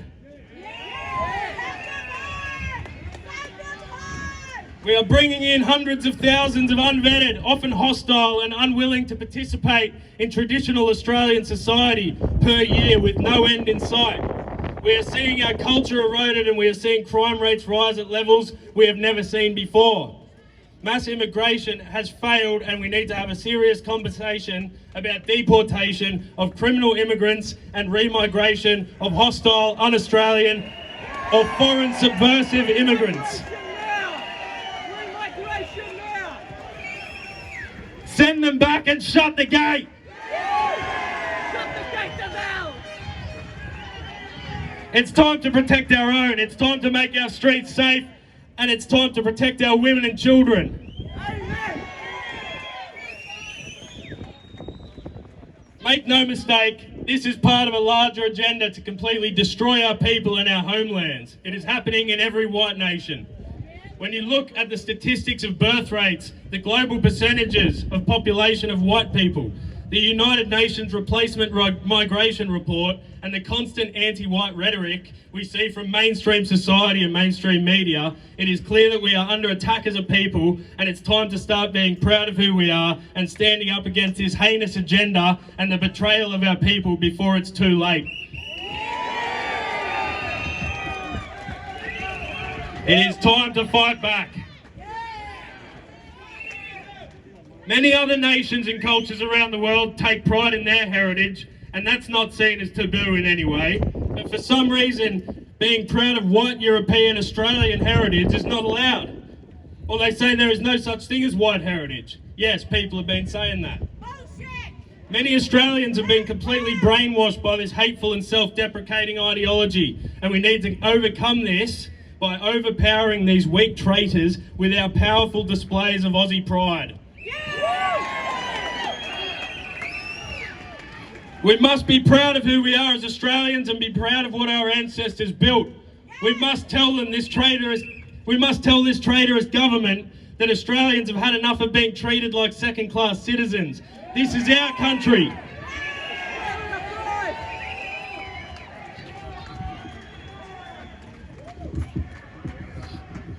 We are bringing in hundreds of thousands of unvetted, often hostile and unwilling to participate in traditional Australian society per year with no end in sight. We are seeing our culture eroded and we are seeing crime rates rise at levels we have never seen before. Mass immigration has failed and we need to have a serious conversation about deportation of criminal immigrants and remigration of hostile, un-Australian or foreign subversive immigrants. Send them back and shut the gate! Shut the gate to hell! It's time to protect our own, it's time to make our streets safe, and it's time to protect our women and children. Amen. Make no mistake, this is part of a larger agenda to completely destroy our people and our homelands. It is happening in every white nation. When you look at the statistics of birth rates, the global percentages of population of white people, the United Nations Replacement Migration Report, and the constant anti-white rhetoric we see from mainstream society and mainstream media, it is clear that we are under attack as a people, and it's time to start being proud of who we are and standing up against this heinous agenda and the betrayal of our people before it's too late. It is time to fight back. Many other nations and cultures around the world take pride in their heritage, and that's not seen as taboo in any way. But for some reason, being proud of white European Australian heritage is not allowed. Or they say there is no such thing as white heritage. Yes, people have been saying that. Many Australians have been completely brainwashed by this hateful and self-deprecating ideology, and we need to overcome this by overpowering these weak traitors with our powerful displays of Aussie pride. We must be proud of who we are as Australians and be proud of what our ancestors built. We must tell this traitorous government that Australians have had enough of being treated like second-class citizens. This is our country.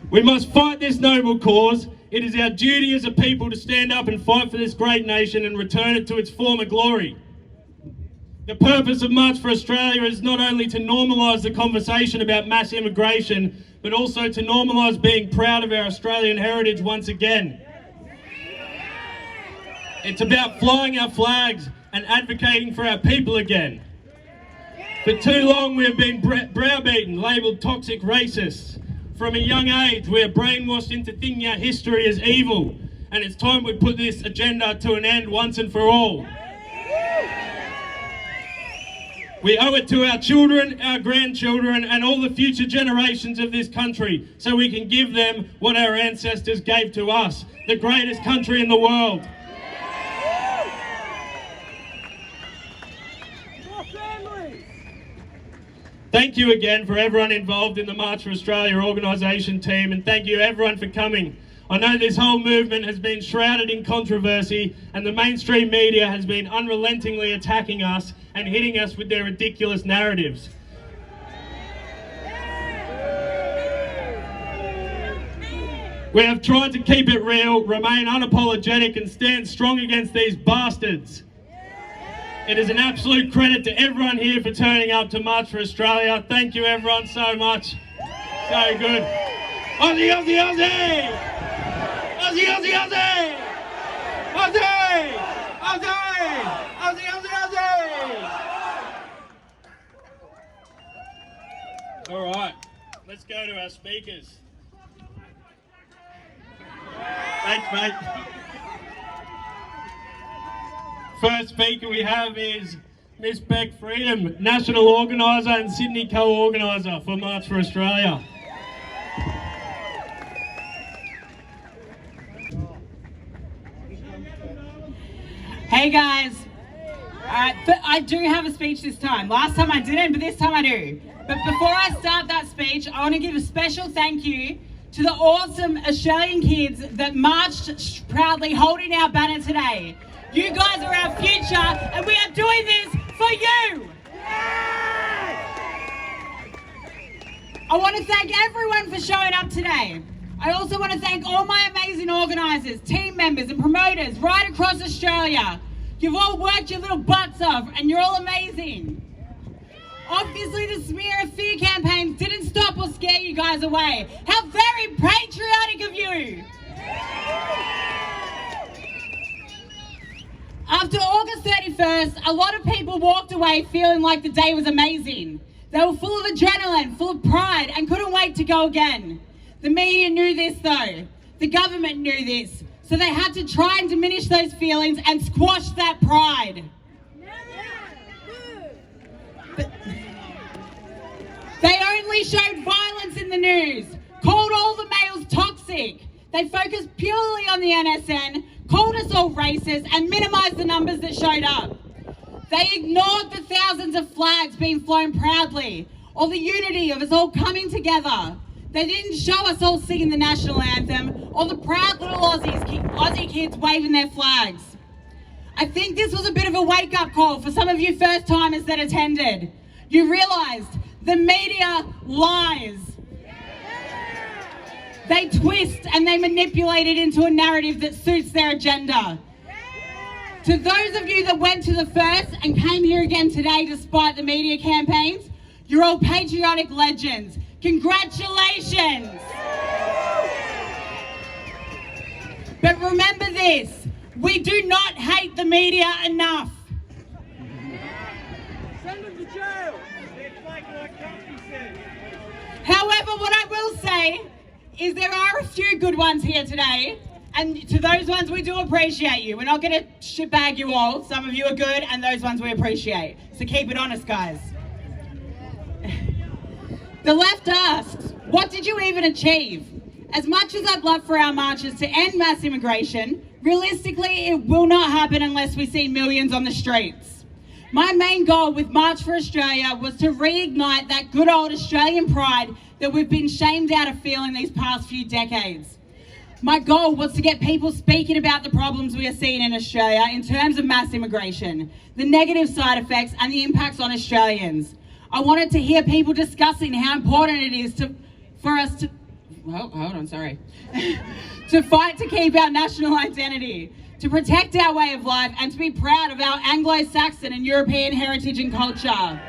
We must fight this noble cause. It is our duty as a people to stand up and fight for this great nation and return it to its former glory. The purpose of March for Australia is not only to normalise the conversation about mass immigration, but also to normalise being proud of our Australian heritage once again. It's about flying our flags and advocating for our people again. For too long we have been browbeaten, labelled toxic racists. From a young age we are brainwashed into thinking our history is evil, and it's time we put this agenda to an end once and for all. We owe it to our children, our grandchildren, and all the future generations of this country so we can give them what our ancestors gave to us, the greatest country in the world. Thank you again for everyone involved in the March for Australia organisation team, and thank you everyone for coming. I know this whole movement has been shrouded in controversy and the mainstream media has been unrelentingly attacking us and hitting us with their ridiculous narratives. We have tried to keep it real, remain unapologetic and stand strong against these bastards. It is an absolute credit to everyone here for turning up to March for Australia. Thank you everyone so much. So good. Aussie, Aussie, Aussie! Aussie, Aussie, Aussie! Aussie! Aussie! Aussie, Aussie, Aussie! All right, let's go to our speakers. Thanks, mate. First speaker we have is Miss Beck Freedom, National Organiser and Sydney Co-Organiser for March for Australia. Hey guys, I do have a speech this time. Last time I didn't, but this time I do. But before I start that speech, I want to give a special thank you to the awesome Australian kids that marched proudly holding our banner today. You guys are our future and we are doing this for you. I want to thank everyone for showing up today. I also want to thank all my amazing organisers, team members and promoters right across Australia. You've all worked your little butts off and you're all amazing. Obviously the smear of fear campaigns didn't stop or scare you guys away. How very patriotic of you! After August 31st, a lot of people walked away feeling like the day was amazing. They were full of adrenaline, full of pride and couldn't wait to go again. The media knew this though. The government knew this. So they had to try and diminish those feelings and squash that pride. But they only showed violence in the news, called all the males toxic. They focused purely on the NSN, called us all racist and minimised the numbers that showed up. They ignored the thousands of flags being flown proudly, or the unity of us all coming together. They didn't show us all singing the national anthem or the proud little Aussie kids waving their flags. I think this was a bit of a wake-up call for some of you first-timers that attended. You realised the media lies. They twist and they manipulate it into a narrative that suits their agenda. To those of you that went to the first and came here again today despite the media campaigns, you're all patriotic legends. Congratulations! But remember this, we do not hate the media enough. Send them to jail. Like Country said. However, what I will say is there are a few good ones here today, and to those ones we do appreciate you. We're not going to shitbag you all. Some of you are good and those ones we appreciate. So keep it honest, guys. The left asks, what did you even achieve? As much as I'd love for our marches to end mass immigration, realistically it will not happen unless we see millions on the streets. My main goal with March for Australia was to reignite that good old Australian pride that we've been shamed out of feeling these past few decades. My goal was to get people speaking about the problems we are seeing in Australia in terms of mass immigration, the negative side effects and the impacts on Australians. I wanted to hear people discussing how important it is for us to fight to keep our national identity, to protect our way of life and to be proud of our Anglo-Saxon and European heritage and culture.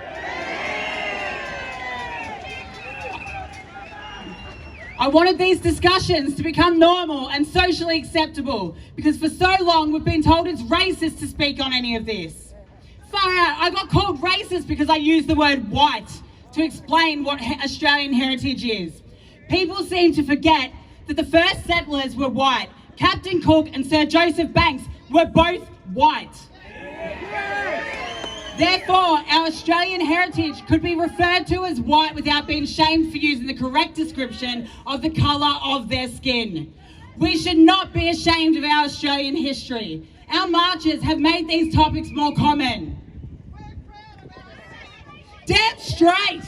I wanted these discussions to become normal and socially acceptable because for so long we've been told it's racist to speak on any of this. Far out, I got called racist because I used the word white to explain what Australian heritage is. People seem to forget that the first settlers were white. Captain Cook and Sir Joseph Banks were both white. Therefore, our Australian heritage could be referred to as white without being shamed for using the correct description of the colour of their skin. We should not be ashamed of our Australian history. Our marches have made these topics more common. Damn straight!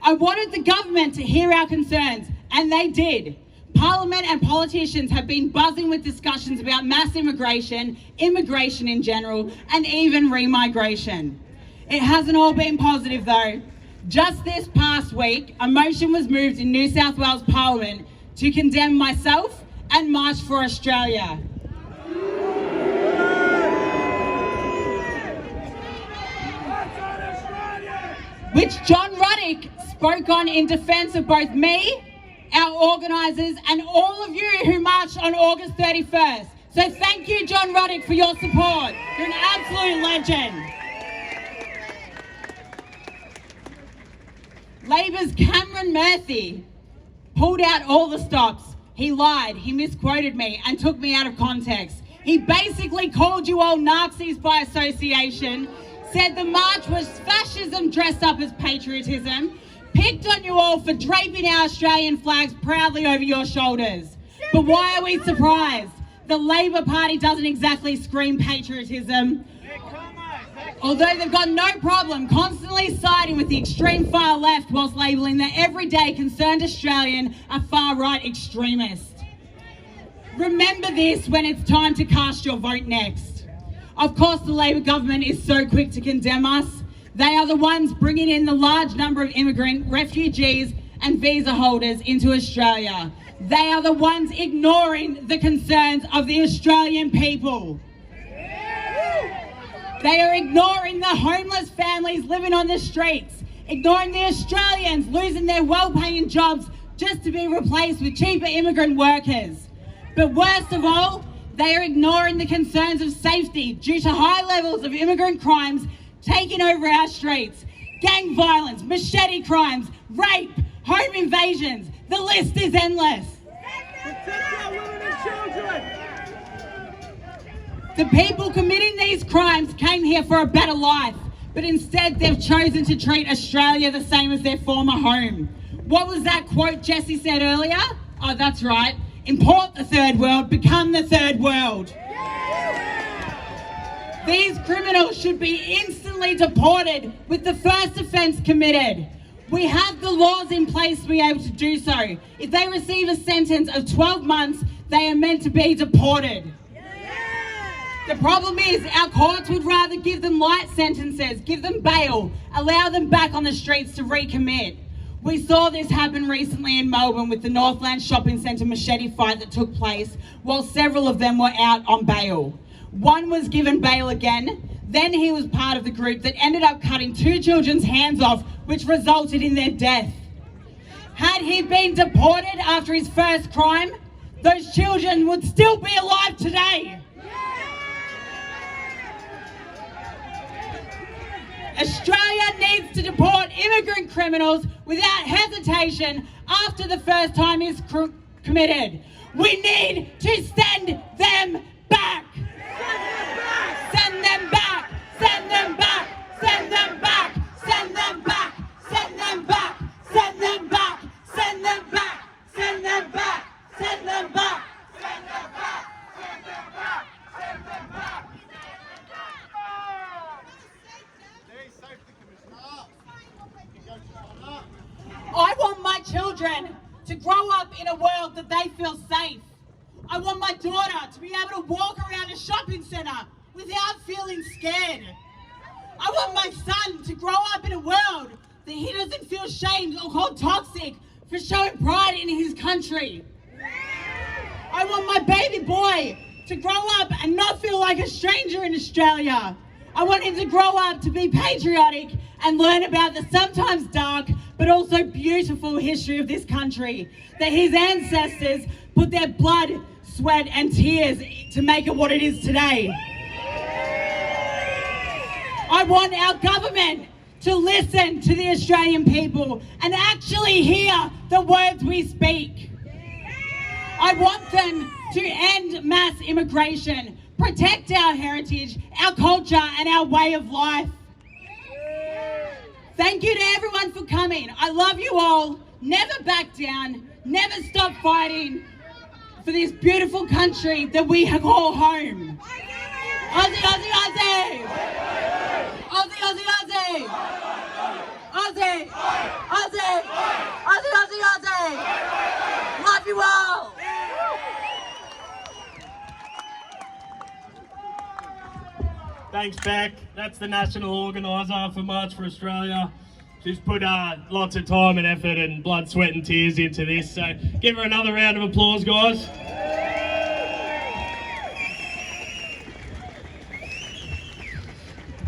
I wanted the government to hear our concerns, and they did. Parliament and politicians have been buzzing with discussions about mass immigration, immigration in general, and even remigration. It hasn't all been positive though. Just this past week, a motion was moved in New South Wales Parliament to condemn myself and March for Australia. Which John Ruddick spoke on in defence of both me, our organisers and all of you who marched on August 31st. So thank you, John Ruddick, for your support. You're an absolute legend. Labor's Cameron Murphy pulled out all the stops. He lied, he misquoted me and took me out of context. He basically called you all Nazis by association, said the march was fascism dressed up as patriotism, picked on you all for draping our Australian flags proudly over your shoulders. But why are we surprised? The Labor Party doesn't exactly scream patriotism, although they've got no problem constantly siding with the extreme far left whilst labelling the everyday concerned Australian a far-right extremist. Remember this when it's time to cast your vote next. Of course, the Labor government is so quick to condemn us. They are the ones bringing in the large number of immigrant, refugees and visa holders into Australia. They are the ones ignoring the concerns of the Australian people. They are ignoring the homeless families living on the streets, ignoring the Australians losing their well-paying jobs just to be replaced with cheaper immigrant workers. But worst of all, they are ignoring the concerns of safety due to high levels of immigrant crimes taking over our streets. Gang violence, machete crimes, rape, home invasions, the list is endless. Protect our women and children. The people committing these crimes came here for a better life, but instead they've chosen to treat Australia the same as their former home. What was that quote Jesse said earlier? Oh, that's right. Import the third world, become the third world. These criminals should be instantly deported with the first offence committed. We have the laws in place to be able to do so. If they receive a sentence of 12 months, they are meant to be deported. The problem is our courts would rather give them light sentences, give them bail, allow them back on the streets to recommit. We saw this happen recently in Melbourne with the Northland Shopping Centre machete fight that took place while several of them were out on bail. One was given bail again, then he was part of the group that ended up cutting 2 children's hands off, which resulted in their death. Had he been deported after his first crime, those children would still be alive today. Australia needs to deport immigrant criminals without hesitation after the first time is committed. We need to send them back. Send them back. Send them back. Send them back. Send them back. Send them back. Send them back. Send them back. Send them back. Send them back. Send them back. Send them back. Send them back. I want my children to grow up in a world that they feel safe. I want my daughter to be able to walk around a shopping centre without feeling scared. I want my son to grow up in a world that he doesn't feel shamed or called toxic for showing pride in his country. I want my baby boy to grow up and not feel like a stranger in Australia. I want him to grow up to be patriotic and learn about the sometimes dark but also beautiful history of this country, that his ancestors put their blood, sweat and tears to make it what it is today. I want our government to listen to the Australian people and actually hear the words we speak. I want them to end mass immigration, protect our heritage, our culture and our way of life. Thank you to everyone for coming. I love you all. Never back down. Never stop fighting for this beautiful country that we call home. Aussie, Aussie, Aussie! Aussie, Aussie, Aussie! Aussie! Aussie! Aussie, Aussie, Aussie! Love you all! Thanks, Beck. That's the national organiser for March for Australia. She's put lots of time and effort and blood, sweat and tears into this. So give her another round of applause, guys.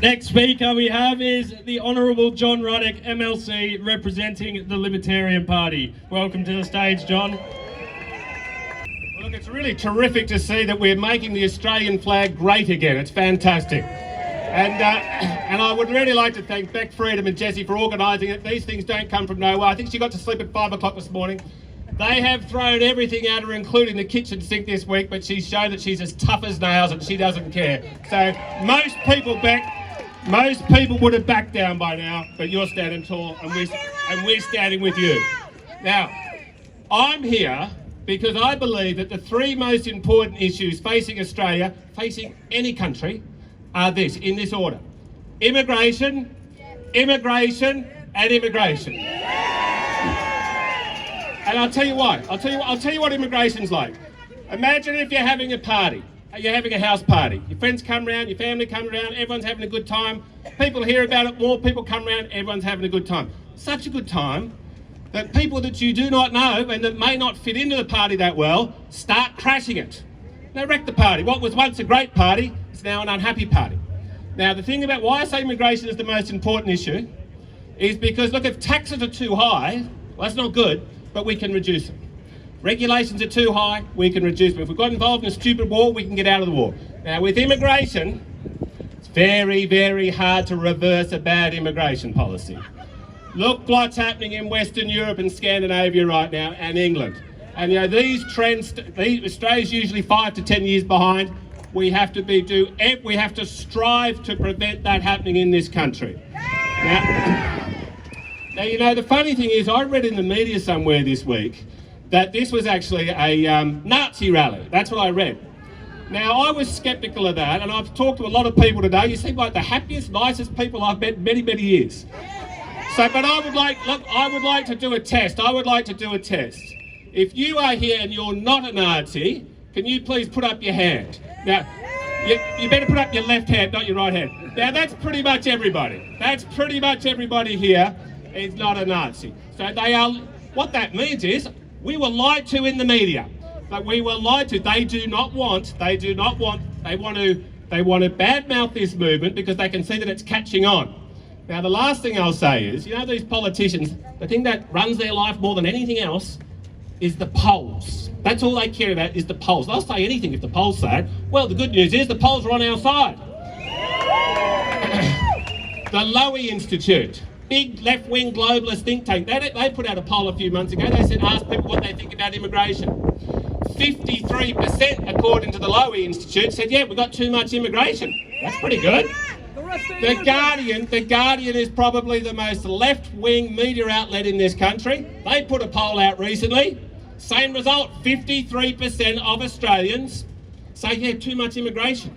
Next speaker we have is the Honourable John Ruddock, MLC, representing the Libertarian Party. Welcome to the stage, John. Well, look, it's really terrific to see that we're making the Australian flag great again. It's fantastic. And I would really like to thank Beck Freedom and Jessie for organising it. These things don't come from nowhere. I think she got to sleep at 5 o'clock this morning. They have thrown everything at her, including the kitchen sink this week, but she's shown that she's as tough as nails and she doesn't care. So most people, Beck, most people would have backed down by now, but you're standing tall and we're standing with you. Now, I'm here because I believe that the three most important issues facing Australia, facing any country, are this, in this order: immigration, immigration, and immigration. And I'll tell you why. I'll tell you what immigration's like. Imagine if you're having a party, you're having a house party. Your friends come around, your family come around, everyone's having a good time. People hear about it, more people come around, everyone's having a good time. Such a good time that people that you do not know and that may not fit into the party that well start crashing it. They wreck the party. What was once a great party is now an unhappy party. Now, the thing about why I say immigration is the most important issue is because, look, if taxes are too high, well, that's not good, but we can reduce them. Regulations are too high, we can reduce them. If we've got involved in a stupid war, we can get out of the war. Now, with immigration, it's very, very hard to reverse a bad immigration policy. Look what's happening in Western Europe and Scandinavia right now, and England. And you know, these trends, Australia's usually 5 to 10 years behind. We have to strive to prevent that happening in this country. Now, you know, the funny thing is, I read in the media somewhere this week that this was actually a Nazi rally. That's what I read. Now, I was sceptical of that, and I've talked to a lot of people today. You seem like the happiest, nicest people I've met in many, many years. So, but I would like to do a test. If you are here and you're not a Nazi, can you please put up your hand? Now, you better put up your left hand, not your right hand. Now, that's pretty much everybody. That's pretty much everybody here is not a Nazi. So they are, what that means is, we were lied to in the media. But we were lied to. They want to badmouth this movement because they can see that it's catching on. Now, the last thing I'll say is, you know, these politicians, the thing that runs their life more than anything else is the polls. That's all they care about, is the polls. They'll say anything if the polls say it. Well, the good news is the polls are on our side. The Lowy Institute, big left-wing globalist think tank, they put out a poll a few months ago. They said, ask people what they think about immigration. 53%, according to the Lowy Institute, said, yeah, we've got too much immigration. That's pretty good. The Guardian is probably the most left-wing media outlet in this country. They put a poll out recently. Same result, 53% of Australians say, yeah, too much immigration.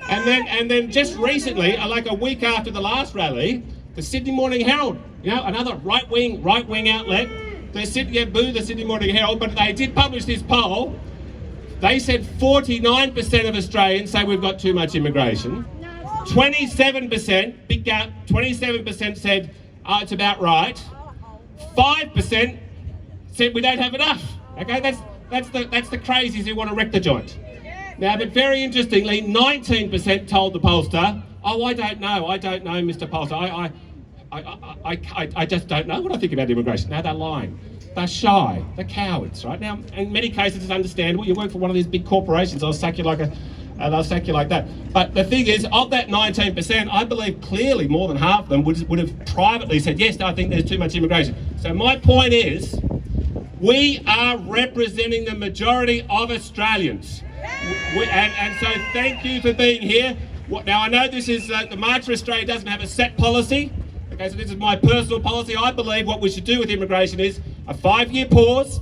And then just recently, like a week after the last rally, the Sydney Morning Herald, you know, another right-wing outlet, they said, yeah, boo the Sydney Morning Herald, but they did publish this poll. They said 49% of Australians say we've got too much immigration. 27%, big gap, 27% said, it's about right. 5% said we don't have enough. Okay, that's the crazies who want to wreck the joint. Now, but very interestingly, 19% told the pollster, oh, I don't know, Mr. Pollster. I just don't know what I think about immigration. Now, they're lying. They're shy. They're cowards, right? Now, in many cases, it's understandable. You work for one of these big corporations, they'll sack you like that. But the thing is, of that 19%, I believe clearly more than half of them would have privately said, yes, I think there's too much immigration. So my point is, we are representing the majority of Australians. And so thank you for being here. Now, I know this is, the March for Australia doesn't have a set policy. Okay, so this is my personal policy. I believe what we should do with immigration is a 5-year pause,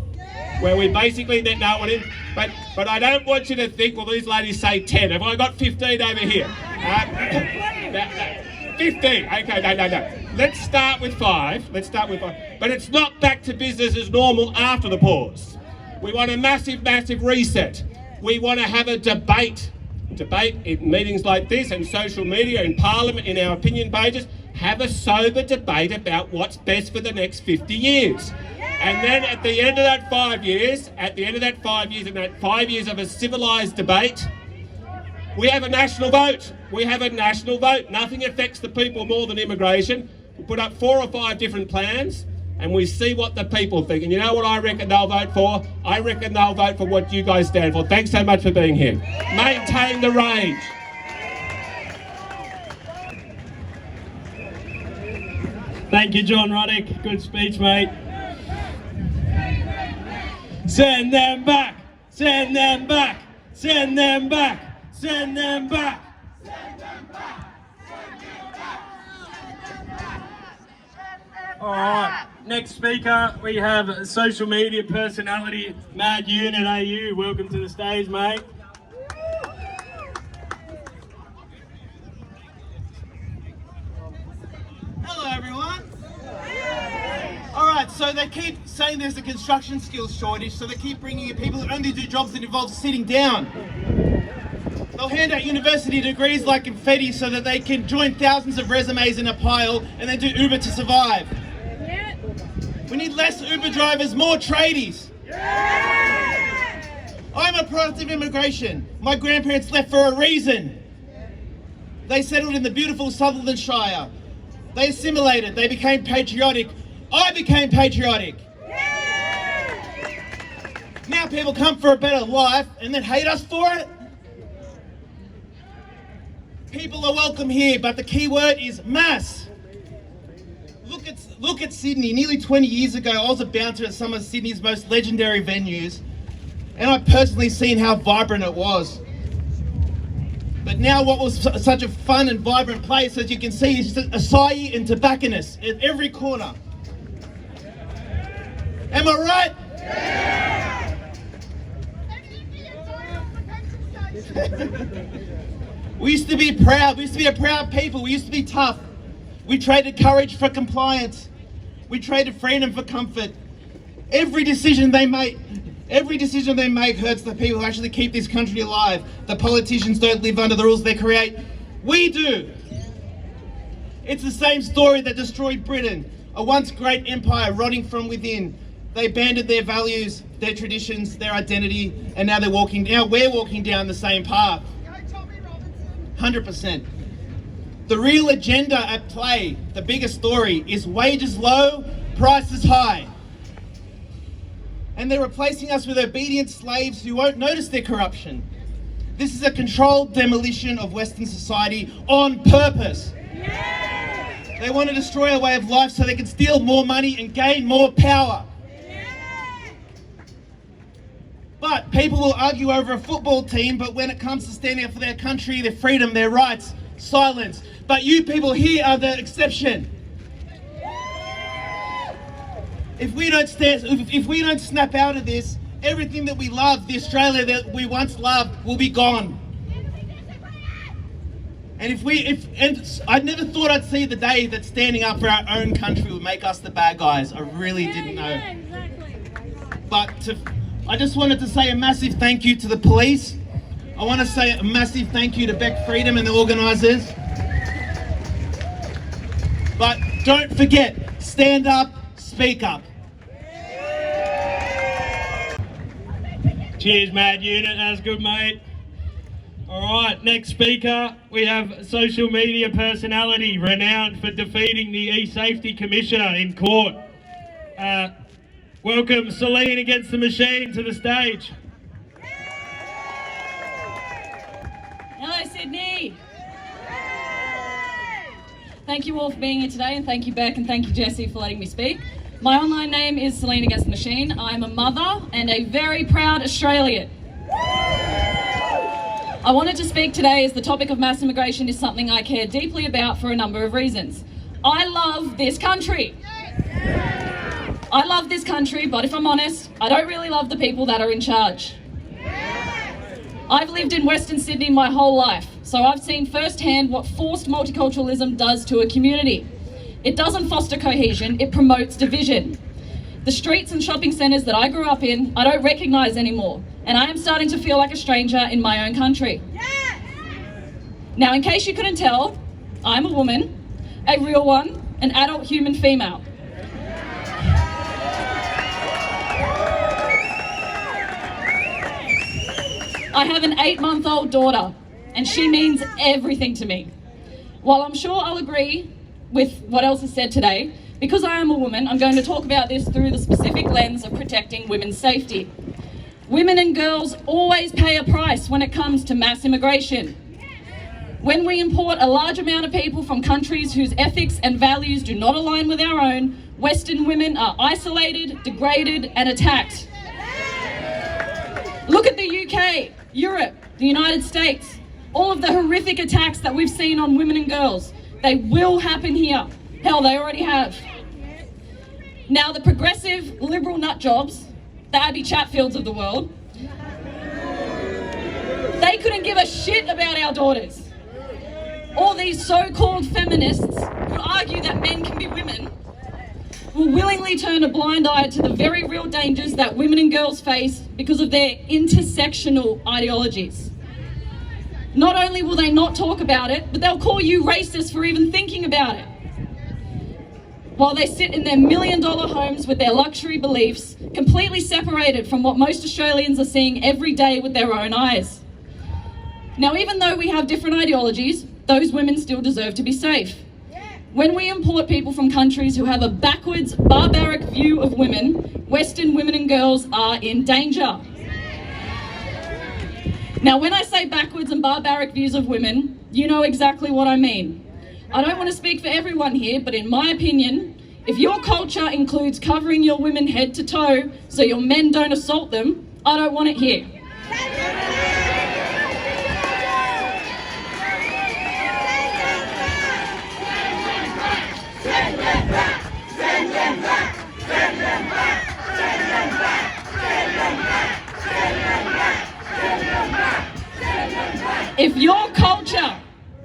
where we basically let no one in. But I don't want you to think, well, these ladies say 10. Have I got 15 over here? 15. Okay, no. Let's start with 5. But it's not back to business as normal after the pause. We want a massive reset. We want to have a debate in meetings like this, and social media, in Parliament, in our opinion pages. Have a sober debate about what's best for the next 50 years. And then at the end of that 5 years, and that 5 years of a civilised debate, we have a national vote. Nothing affects the people more than immigration. We put up 4 or 5 different plans, and we see what the people think. And you know what I reckon they'll vote for? I reckon they'll vote for what you guys stand for. Thanks so much for being here. Maintain the rage. Thank you, John Ruddick. Good speech, mate. Send them back. Send them back. Send them back. Send them back. All right, next speaker, we have social media personality, Mad Unit AU. Welcome to the stage, mate. Hello, everyone. All right, so they keep saying there's a construction skills shortage, so they keep bringing in people who only do jobs that involve sitting down. They'll hand out university degrees like confetti so that they can join thousands of resumes in a pile and then do Uber to survive. We need less Uber drivers, more tradies. I'm a product of immigration. My grandparents left for a reason. They settled in the beautiful Sutherland Shire. They assimilated, they became patriotic. I became patriotic. Now people come for a better life and then hate us for it. People are welcome here, but the key word is mass. Look at Sydney. Nearly 20 years ago, I was a bouncer at some of Sydney's most legendary venues, and I've personally seen how vibrant it was. But now what was such a fun and vibrant place, as you can see, is acai and tobacconists at every corner. Am I right? We used to be proud. We used to be a proud people. We used to be tough. We traded courage for compliance. We traded freedom for comfort. Every decision they make hurts the people who actually keep this country alive. The politicians don't live under the rules they create. We do. It's the same story that destroyed Britain, a once great empire rotting from within. They abandoned their values, their traditions, their identity, and now we're walking down the same path. 100%. The real agenda at play, the biggest story, is wages low, prices high. And they're replacing us with obedient slaves who won't notice their corruption. This is a controlled demolition of Western society on purpose. They want to destroy our way of life so they can steal more money and gain more power. But people will argue over a football team, but when it comes to standing up for their country, their freedom, their rights, silence. But you people here are the exception. If we don't snap out of this, everything that we love, the Australia that we once loved, will be gone. And I never thought I'd see the day that standing up for our own country would make us the bad guys. I really didn't know. But I just wanted to say a massive thank you to the police. I want to say a massive thank you to Beck Freedom and the organisers. But don't forget, stand up, speak up. Cheers, Mad Unit. That's good, mate. All right, next speaker, we have social media personality renowned for defeating the E-Safety Commissioner in court. Welcome Celine Against the Machine to the stage. Hello, Sydney. Thank you all for being here today, and thank you, Beck, and thank you, Jessie, for letting me speak. My online name is Celine Against the Machine. I'm a mother and a very proud Australian. I wanted to speak today as the topic of mass immigration is something I care deeply about for a number of reasons. I love this country. I love this country, but if I'm honest, I don't really love the people that are in charge. I've lived in Western Sydney my whole life, so I've seen firsthand what forced multiculturalism does to a community. It doesn't foster cohesion, it promotes division. The streets and shopping centres that I grew up in, I don't recognise anymore, and I am starting to feel like a stranger in my own country. Now, in case you couldn't tell, I'm a woman, a real one, an adult human female. I have an 8-month-old daughter, and she means everything to me. While I'm sure I'll agree with what else is said today, because I am a woman, I'm going to talk about this through the specific lens of protecting women's safety. Women and girls always pay a price when it comes to mass immigration. When we import a large amount of people from countries whose ethics and values do not align with our own, Western women are isolated, degraded, and attacked. Look at the UK, Europe, the United States. All of the horrific attacks that we've seen on women and girls, they will happen here. Hell, they already have. Now, the progressive liberal nut jobs, the Abby Chatfields of the world, they couldn't give a shit about our daughters. All these so-called feminists who argue that men can be women will willingly turn a blind eye to the very real dangers that women and girls face because of their intersectional ideologies. Not only will they not talk about it, but they'll call you racist for even thinking about it. While they sit in their $1 million homes with their luxury beliefs, completely separated from what most Australians are seeing every day with their own eyes. Now, even though we have different ideologies, those women still deserve to be safe. When we import people from countries who have a backwards, barbaric view of women, Western women and girls are in danger. Now, when I say backwards and barbaric views of women, you know exactly what I mean. I don't want to speak for everyone here, but in my opinion, if your culture includes covering your women head to toe so your men don't assault them, I don't want it here.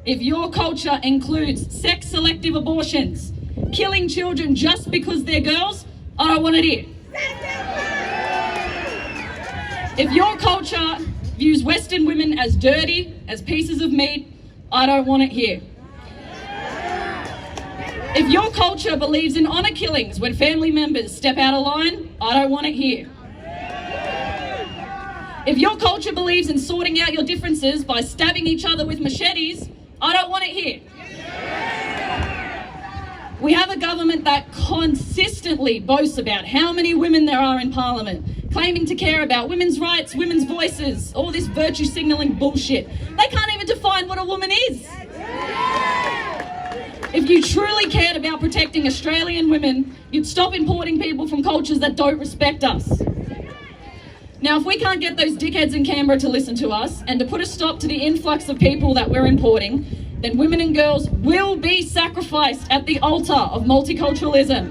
If your culture includes sex-selective abortions, killing children just because they're girls, I don't want it here. If your culture views Western women as dirty, as pieces of meat, I don't want it here. If your culture believes in honour killings when family members step out of line, I don't want it here. If your culture believes in sorting out your differences by stabbing each other with machetes, I don't want it here. We have a government that consistently boasts about how many women there are in Parliament, claiming to care about women's rights, women's voices, all this virtue signalling bullshit. They can't even define what a woman is. If you truly cared about protecting Australian women, you'd stop importing people from cultures that don't respect us. Now, if we can't get those dickheads in Canberra to listen to us and to put a stop to the influx of people that we're importing, then women and girls will be sacrificed at the altar of multiculturalism.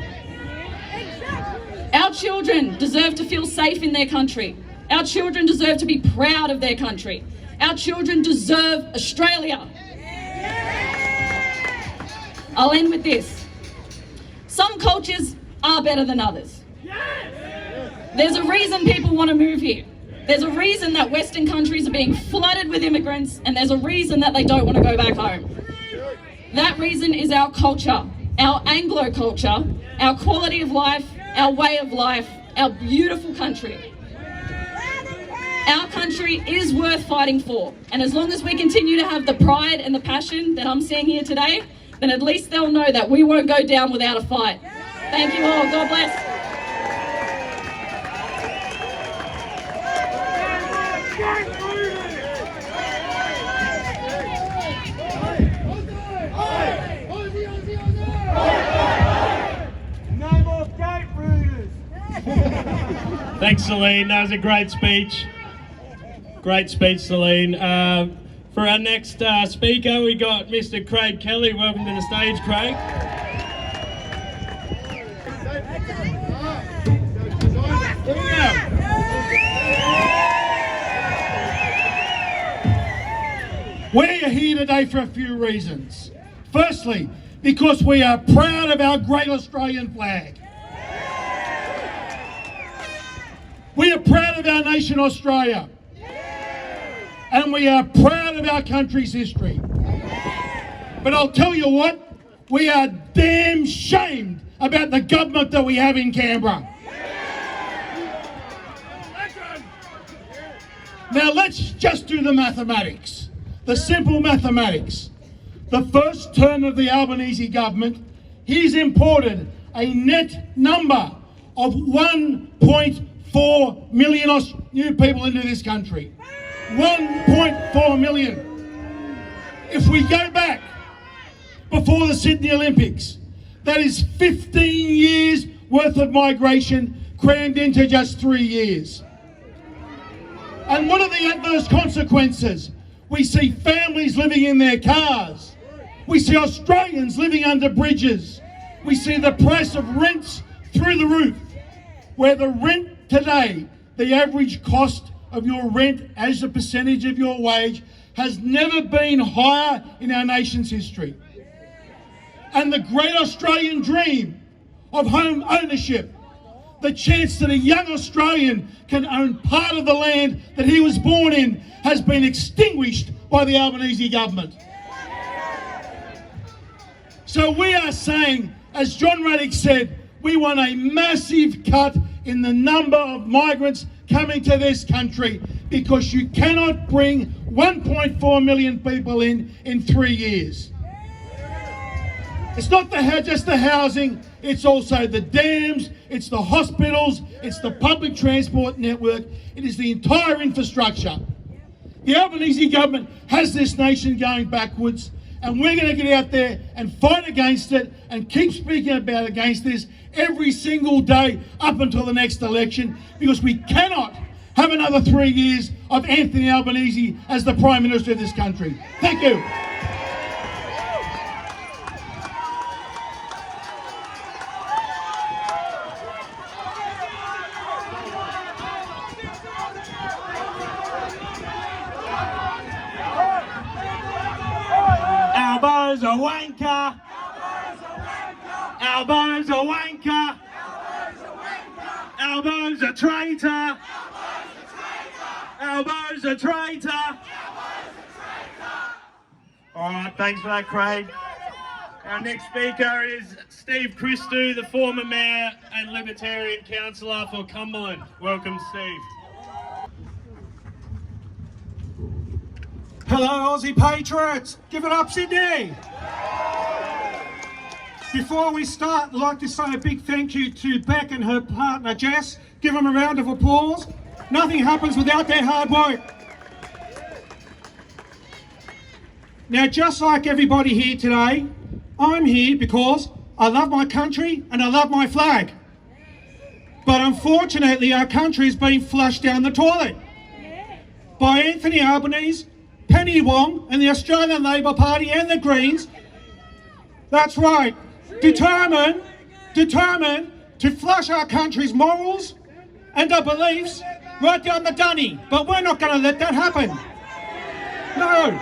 Our children deserve to feel safe in their country. Our children deserve to be proud of their country. Our children deserve Australia. I'll end with this. Some cultures are better than others. There's a reason people want to move here. There's a reason that Western countries are being flooded with immigrants, and there's a reason that they don't want to go back home. That reason is our culture, our Anglo culture, our quality of life, our way of life, our beautiful country. Our country is worth fighting for, and as long as we continue to have the pride and the passion that I'm seeing here today, then at least they'll know that we won't go down without a fight. Thank you all. God bless. Thanks, Celine. That was a great speech. Great speech, Celine. For our next speaker, we got Mr. Craig Kelly. Welcome to the stage, Craig. We're here today for a few reasons. Firstly, because we are proud of our great Australian flag. We are proud of our nation, Australia. And we are proud of our country's history. But I'll tell you what, we are damn shamed about the government that we have in Canberra. Now let's just do the mathematics, the simple mathematics. The first term of the Albanese government, he's imported a net number of 1.4 million new people into this country. 1.4 million. If we go back before the Sydney Olympics, that is 15 years worth of migration crammed into just 3 years. And what are the adverse consequences? We see families living in their cars. We see Australians living under bridges. We see the price of rents through the roof, where the rent today, the average cost of your rent as a percentage of your wage, has never been higher in our nation's history. And the great Australian dream of home ownership, the chance that a young Australian can own part of the land that he was born in, has been extinguished by the Albanese government. So we are saying, as John Ruddick said, we want a massive cut in the number of migrants coming to this country, because you cannot bring 1.4 million people in 3 years. It's not just the housing, it's also the dams, it's the hospitals, it's the public transport network, it is the entire infrastructure. The Albanese government has this nation going backwards, and we're going to get out there and fight against it and keep speaking about against this every single day up until the next election, because we cannot have another 3 years of Anthony Albanese as the Prime Minister of this country. Thank you. Albo's a wanker. Albo's a wanker. Albo's a traitor. Albo's a traitor. All right, thanks for that, Craig. Our next speaker is Steve Christou, the former Mayor and Libertarian Councillor for Cumberland. Welcome, Steve. Hello, Aussie Patriots. Give it up, Sydney. Before we start, I'd like to say a big thank you to Beck and her partner, Jess. Give them a round of applause. Nothing happens without their hard work. Now, just like everybody here today, I'm here because I love my country and I love my flag. But unfortunately, our country is being flushed down the toilet by Anthony Albanese, Penny Wong and the Australian Labor Party and the Greens. That's right, determined to flush our country's morals and our beliefs right down the dunny. But we're not going to let that happen. No.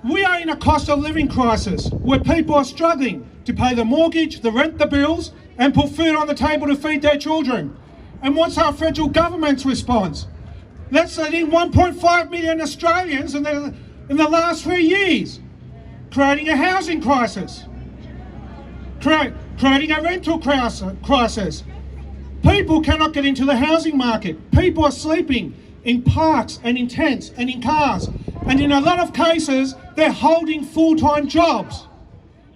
We are in a cost of living crisis where people are struggling to pay the mortgage, the rent, the bills, and put food on the table to feed their children. And what's our federal government's response? Let's let in 1.5 million Australians in the last 3 years, creating a housing crisis, creating a rental crisis. People cannot get into the housing market. People are sleeping in parks and in tents and in cars. And in a lot of cases, they're holding full-time jobs,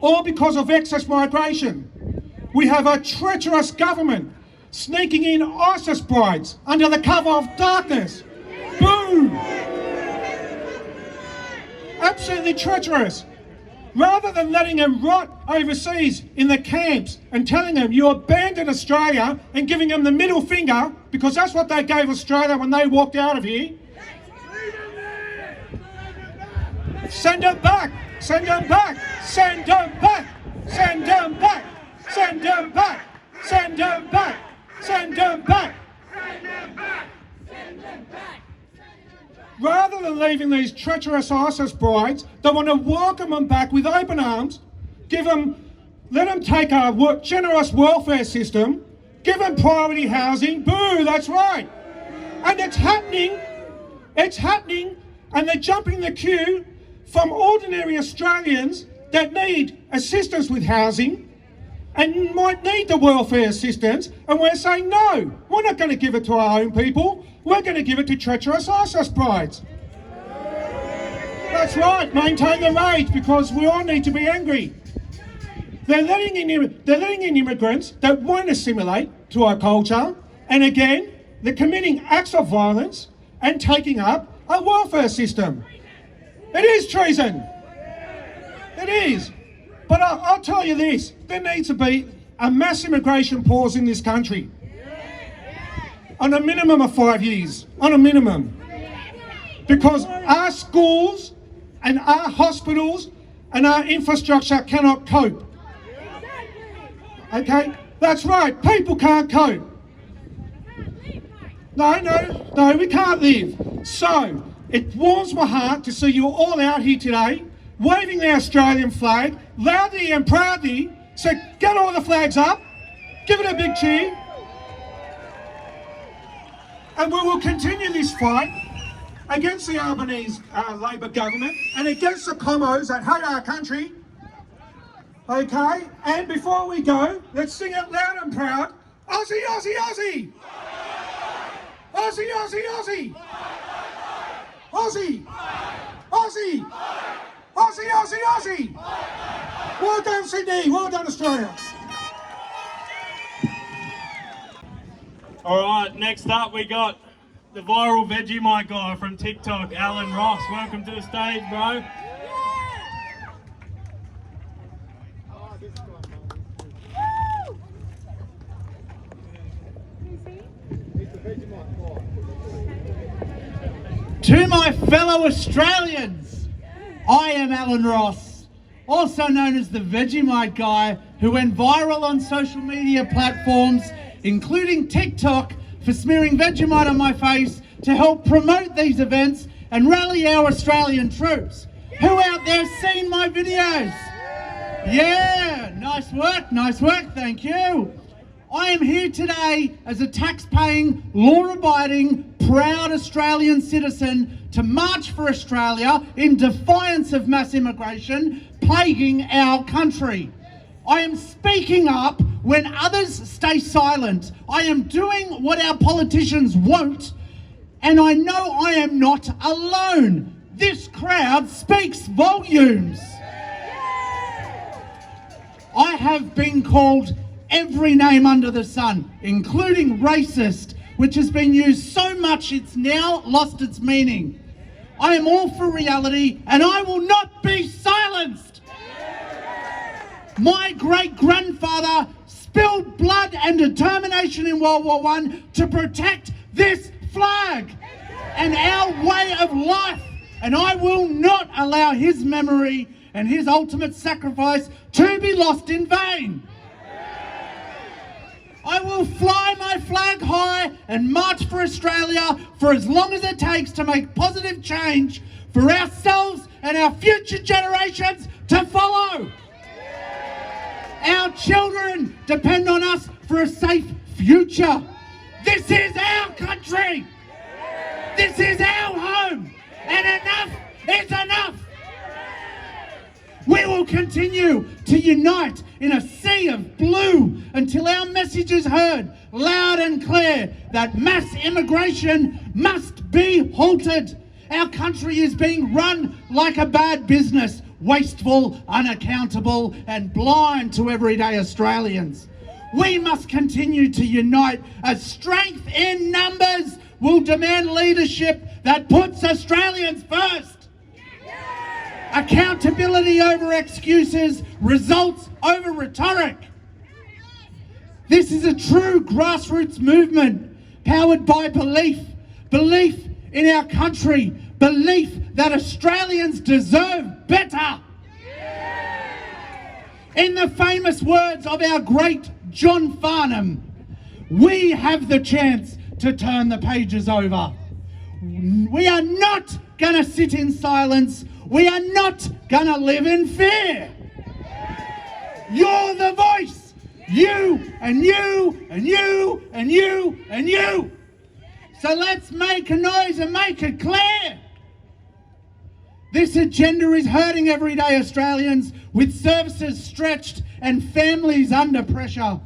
all because of excess migration. We have a treacherous government sneaking in ISIS brides under the cover of darkness. Boom! Absolutely treacherous. Rather than letting them rot overseas in the camps and telling them you abandoned Australia and giving them the middle finger, because that's what they gave Australia when they walked out of here. Send them back! Send them back! Send them back! Send them back! Send them back! Send them back! Send them back! Rather than leaving these treacherous ISIS brides, they want to welcome them back with open arms, let them take our generous welfare system, give them priority housing. Boo, that's right. And it's happening, and they're jumping the queue from ordinary Australians that need assistance with housing and might need the welfare assistance, and we're saying no, we're not going to give it to our own people, we're going to give it to treacherous ISIS brides. That's right, maintain the rage, because we all need to be angry. They're letting in immigrants that won't assimilate to our culture, and again, they're committing acts of violence and taking up a welfare system. It is treason. It is. But I'll tell you this, there needs to be a mass immigration pause in this country. On a minimum of 5 years, on a minimum. Because our schools and our hospitals and our infrastructure cannot cope. Okay? That's right, people can't cope. No, we can't live. So, it warms my heart to see you all out here today, waving the Australian flag, loudly and proudly. So get all the flags up, give it a big cheer. And we will continue this fight against the Albanese Labor government and against the commos that hate our country. Okay, and before we go, let's sing it loud and proud. Aussie, Aussie, Aussie! Aussie, Aussie, Aussie! Aussie! Aussie! Aussie, Aussie, Aussie! Well done, Sydney. Well done, Australia. All right, next up we got the viral Vegemite guy from TikTok, Alan Ross. Welcome to the stage, bro. To my fellow Australians, I am Alan Ross, also known as the Vegemite guy, who went viral on social media platforms, including TikTok, for smearing Vegemite on my face to help promote these events and rally our Australian troops. Who out there seen my videos? Yeah, nice work, thank you. I am here today as a tax-paying, law-abiding, proud Australian citizen to march for Australia in defiance of mass immigration plaguing our country. I am speaking up when others stay silent. I am doing what our politicians won't, and I know I am not alone. This crowd speaks volumes. I have been called every name under the sun, including racist, which has been used so much it's now lost its meaning. I am all for reality, and I will not be silenced. My great-grandfather spilled blood and determination in World War I to protect this flag and our way of life, and I will not allow his memory and his ultimate sacrifice to be lost in vain. I will fly my flag high and march for Australia for as long as it takes to make positive change for ourselves and our future generations to follow. Our children depend on us for a safe future. This is our country. This is our home. And enough is enough. We will continue to unite in a sea of blue until our message is heard loud and clear that mass immigration must be halted. Our country is being run like a bad business, wasteful, unaccountable, and blind to everyday Australians. We must continue to unite as strength in numbers will demand leadership that puts Australians first. Accountability over excuses, results over rhetoric. This is a true grassroots movement powered by belief in our country, belief that Australians deserve better. In the famous words of our great John Farnham, we have the chance to turn the pages over. We are not going to sit in silence. We are not going to live in fear. You're the voice. You and you and you and you and you. So let's make a noise and make it clear. This agenda is hurting everyday Australians with services stretched and families under pressure.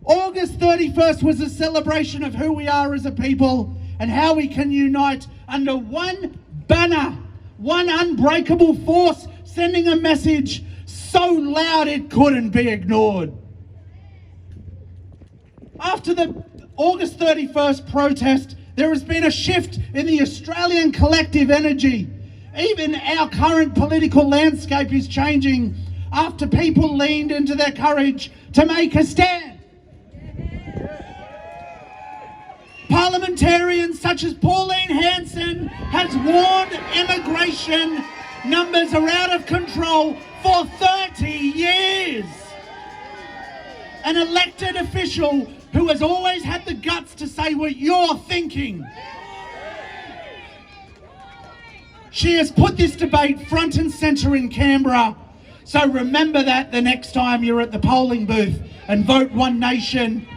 August 31st was a celebration of who we are as a people and how we can unite under one banner, one unbreakable force, sending a message so loud it couldn't be ignored. After the August 31st protest, There has been a shift in the Australian collective energy. Even our current political landscape is changing after people leaned into their courage to make a stand. Parliamentarians such as Pauline Hanson has warned immigration numbers are out of control for 30 years. An elected official who has always had the guts to say what you're thinking. She has put this debate front and centre in Canberra, so remember that the next time you're at the polling booth and vote One Nation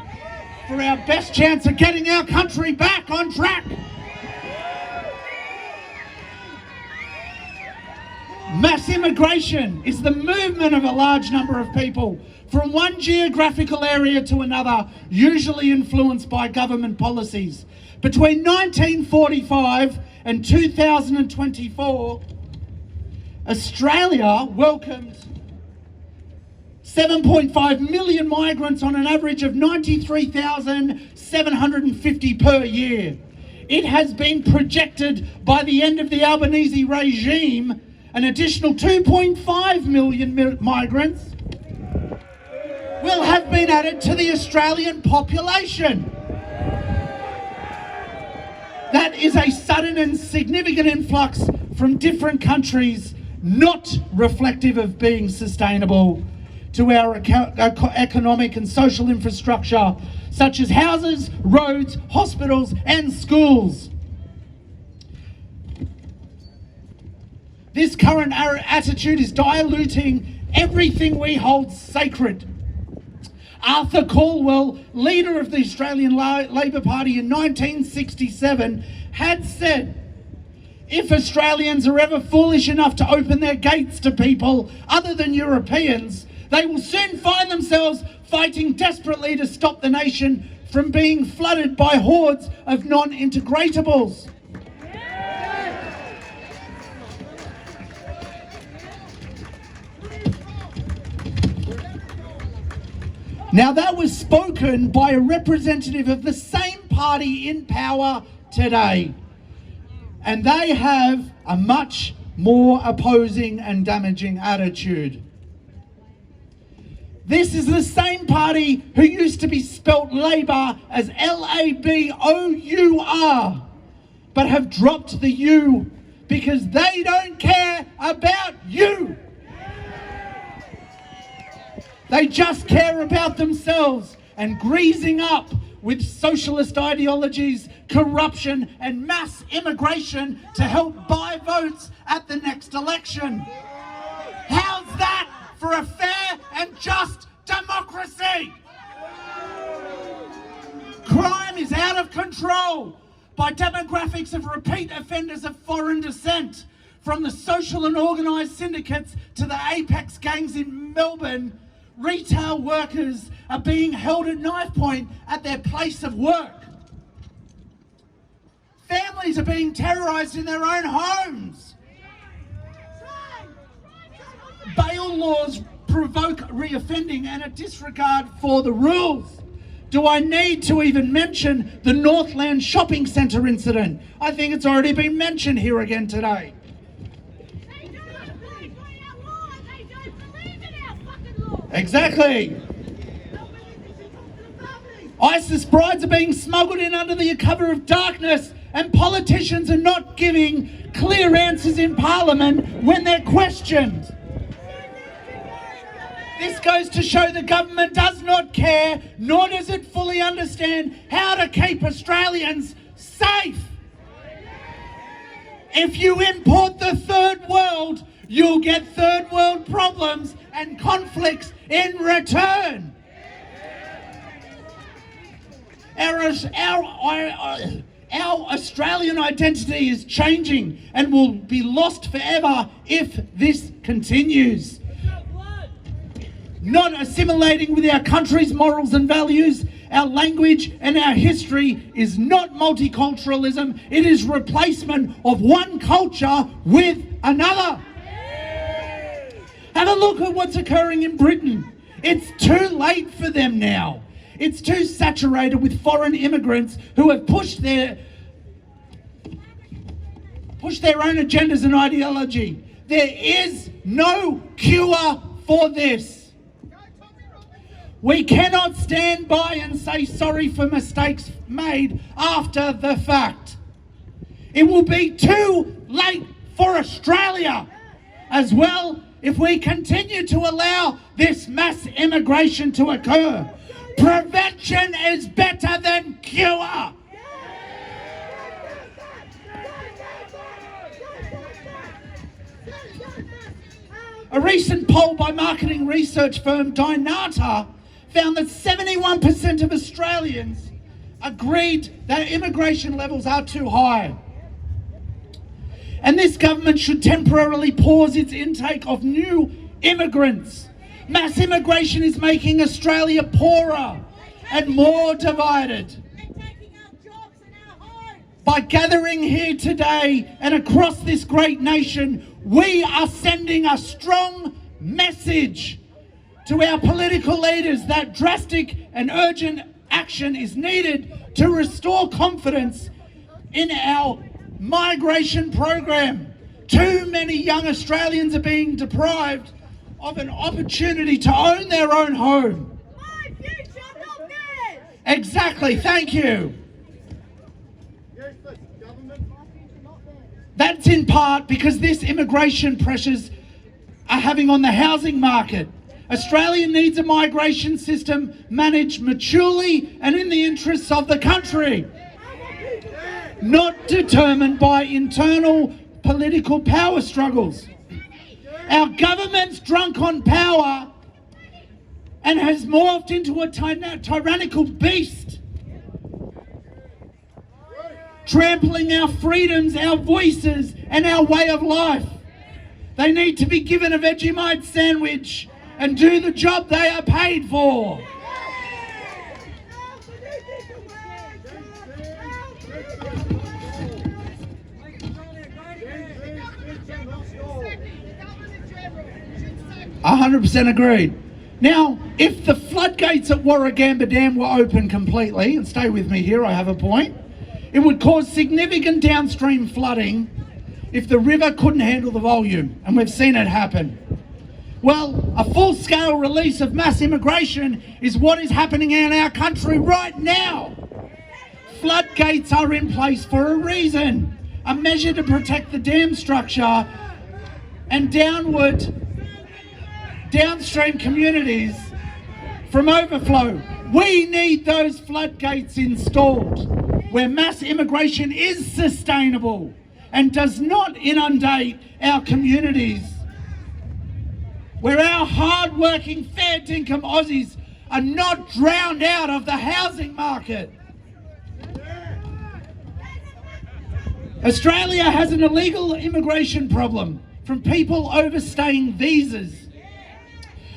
for our best chance of getting our country back on track. Mass immigration is the movement of a large number of people from one geographical area to another, usually influenced by government policies. Between 1945 and 2024, Australia welcomed 7.5 million migrants on an average of 93,750 per year. It has been projected by the end of the Albanese regime, an additional 2.5 million migrants will have been added to the Australian population. That is a sudden and significant influx from different countries, not reflective of being sustainable to our economic and social infrastructure, such as houses, roads, hospitals, and schools. This current attitude is diluting everything we hold sacred. Arthur Caldwell, leader of the Australian Labor Party in 1967, had said, if Australians are ever foolish enough to open their gates to people other than Europeans, they will soon find themselves fighting desperately to stop the nation from being flooded by hordes of non-integratables. Now that was spoken by a representative of the same party in power today. And they have a much more opposing and damaging attitude. This is the same party who used to be spelt Labour as Labour, but have dropped the U because they don't care about you. They just care about themselves and greasing up with socialist ideologies, corruption and mass immigration to help buy votes at the next election. How's that for a fair and just democracy? Crime is out of control by demographics of repeat offenders of foreign descent, from the social and organised syndicates to the apex gangs in Melbourne. Retail workers are being held at knife point at their place of work. Families are being terrorised in their own homes. Bail laws provoke reoffending and a disregard for the rules. Do I need to even mention the Northland Shopping Centre incident? I think it's already been mentioned here again today. Exactly. ISIS brides are being smuggled in under the cover of darkness, and politicians are not giving clear answers in Parliament when they're questioned. This goes to show the government does not care, nor does it fully understand how to keep Australians safe. If you import the third world, you'll get third world problems and conflicts in return. Our Australian identity is changing and will be lost forever if this continues. Not assimilating with our country's morals and values, our language and our history is not multiculturalism. It is replacement of one culture with another. Have a look at what's occurring in Britain. It's too late for them now. It's too saturated with foreign immigrants who have pushed their push their own agendas and ideology. There is no cure for this. We cannot stand by and say sorry for mistakes made after the fact. It will be too late for Australia as well if we continue to allow this mass immigration to occur. Prevention is better than cure. A recent poll by marketing research firm Danna found that 71% of Australians agreed that immigration levels are too high. And this government should temporarily pause its intake of new immigrants. Mass immigration is making Australia poorer and more divided. By gathering here today and across this great nation, we are sending a strong message to our political leaders that drastic and urgent action is needed to restore confidence in our migration program. Too many young Australians are being deprived of an opportunity to own their own home. My future, not theirs. Exactly, thank you. That's in part because this immigration pressures are having on the housing market. Australia needs a migration system managed maturely and in the interests of the country, not determined by internal political power struggles. Our government's drunk on power and has morphed into a tyrannical beast, trampling our freedoms, our voices, and our way of life. They need to be given a Vegemite sandwich and do the job they are paid for. I 100% agreed. Now, if the floodgates at Warragamba Dam were open completely, and stay with me here, I have a point, it would cause significant downstream flooding if the river couldn't handle the volume, and we've seen it happen. Well, a full-scale release of mass immigration is what is happening in our country right now. Floodgates are in place for a reason, a measure to protect the dam structure and downstream communities from overflow. We need those floodgates installed where mass immigration is sustainable and does not inundate our communities, where our hard-working, fair dinkum Aussies are not drowned out of the housing market. Australia has an illegal immigration problem from people overstaying visas.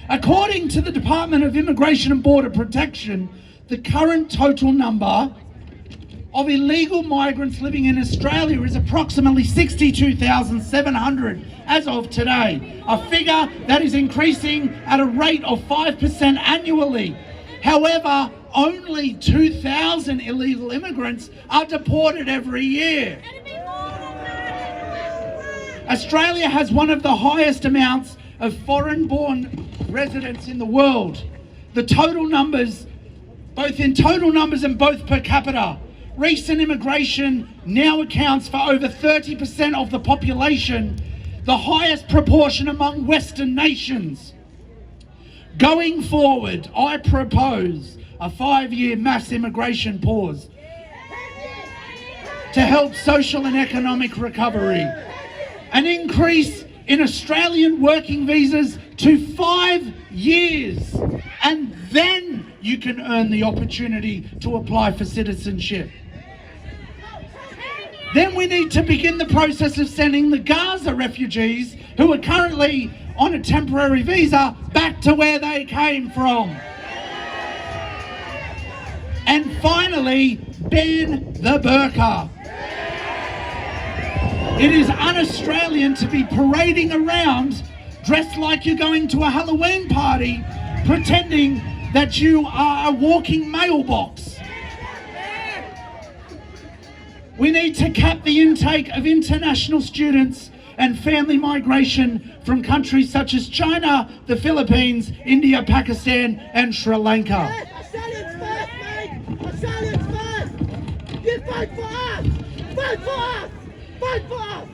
According to the Department of Immigration and Border Protection, the current total number of illegal migrants living in Australia is approximately 62,700 as of today, a figure that is increasing at a rate of 5% annually. However, only 2,000 illegal immigrants are deported every year. Australia has one of the highest amounts of foreign-born residents in the world. The total numbers, both in total numbers and both per capita. Recent immigration now accounts for over 30% of the population, the highest proportion among Western nations. Going forward, I propose a 5-year mass immigration pause to help social and economic recovery. An increase in Australian working visas to 5 years, and then you can earn the opportunity to apply for citizenship. Then we need to begin the process of sending the Gaza refugees who are currently on a temporary visa back to where they came from. And finally, ban the burqa. It is un-Australian to be parading around dressed like you're going to a Halloween party, pretending that you are a walking mailbox. We need to cap the intake of international students and family migration from countries such as China, the Philippines, India, Pakistan and Sri Lanka. Australians first, mate! Australians first! You fight for us! Fight for us! Fight for us!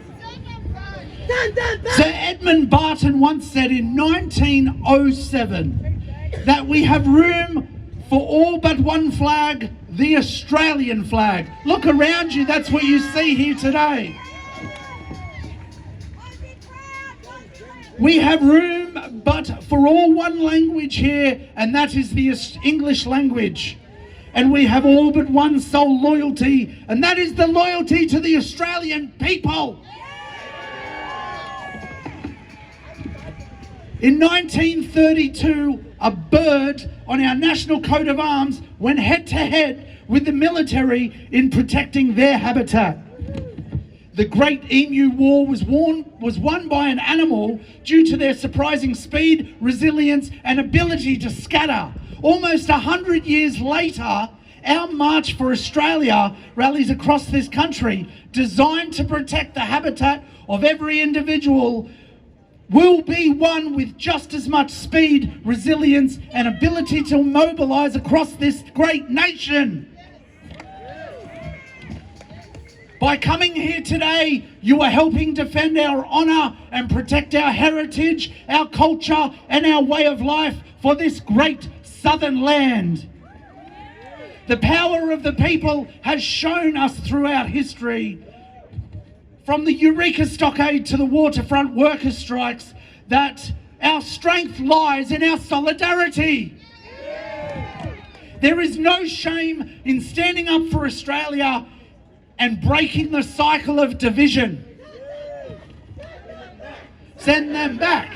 Stand back! Sir Edmund Barton once said in 1907 that we have room for all but one flag, the Australian flag. Look around you, that's what you see here today. We have room but for all one language here, and that is the English language. And we have all but one sole loyalty, and that is the loyalty to the Australian people. In 1932, a bird on our national coat of arms went head to head with the military in protecting their habitat. The Great Emu War was won by an animal due to their surprising speed, resilience and ability to scatter. Almost 100 years later, our March for Australia rallies across this country, designed to protect the habitat of every individual, will be one with just as much speed, resilience and ability to mobilise across this great nation. By coming here today, you are helping defend our honour and protect our heritage, our culture and our way of life for this great southern land. The power of the people has shown us throughout history, from the Eureka Stockade to the waterfront worker strikes, that our strength lies in our solidarity. There is no shame in standing up for Australia and breaking the cycle of division. Send them back.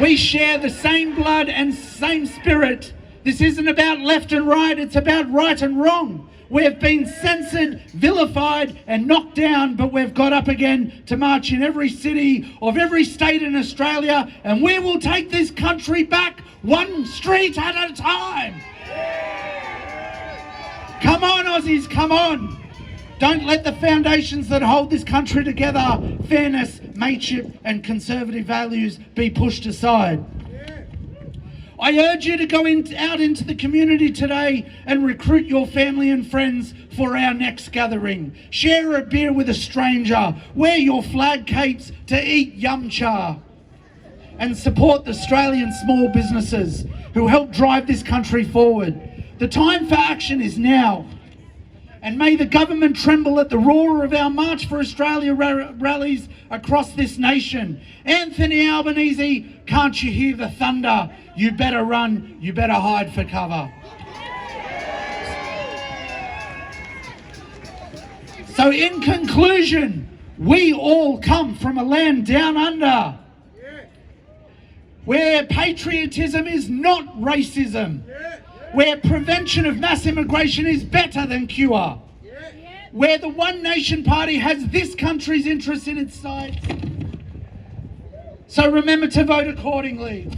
We share the same blood and same spirit. This isn't about left and right, it's about right and wrong. We have been censored, vilified and knocked down, but we've got up again to march in every city of every state in Australia, and we will take this country back one street at a time. Come on, Aussies, come on. Don't let the foundations that hold this country together, fairness, mateship and conservative values, be pushed aside. I urge you to go out into the community today and recruit your family and friends for our next gathering. Share a beer with a stranger, wear your flag capes to eat yum cha, and support the Australian small businesses who help drive this country forward. The time for action is now. And may the government tremble at the roar of our March for Australia rallies across this nation. Anthony Albanese, can't you hear the thunder? You better run, you better hide for cover. So in conclusion, we all come from a land down under, where patriotism is not racism, where prevention of mass immigration is better than cure, where the One Nation Party has this country's interests in its sights. So remember to vote accordingly.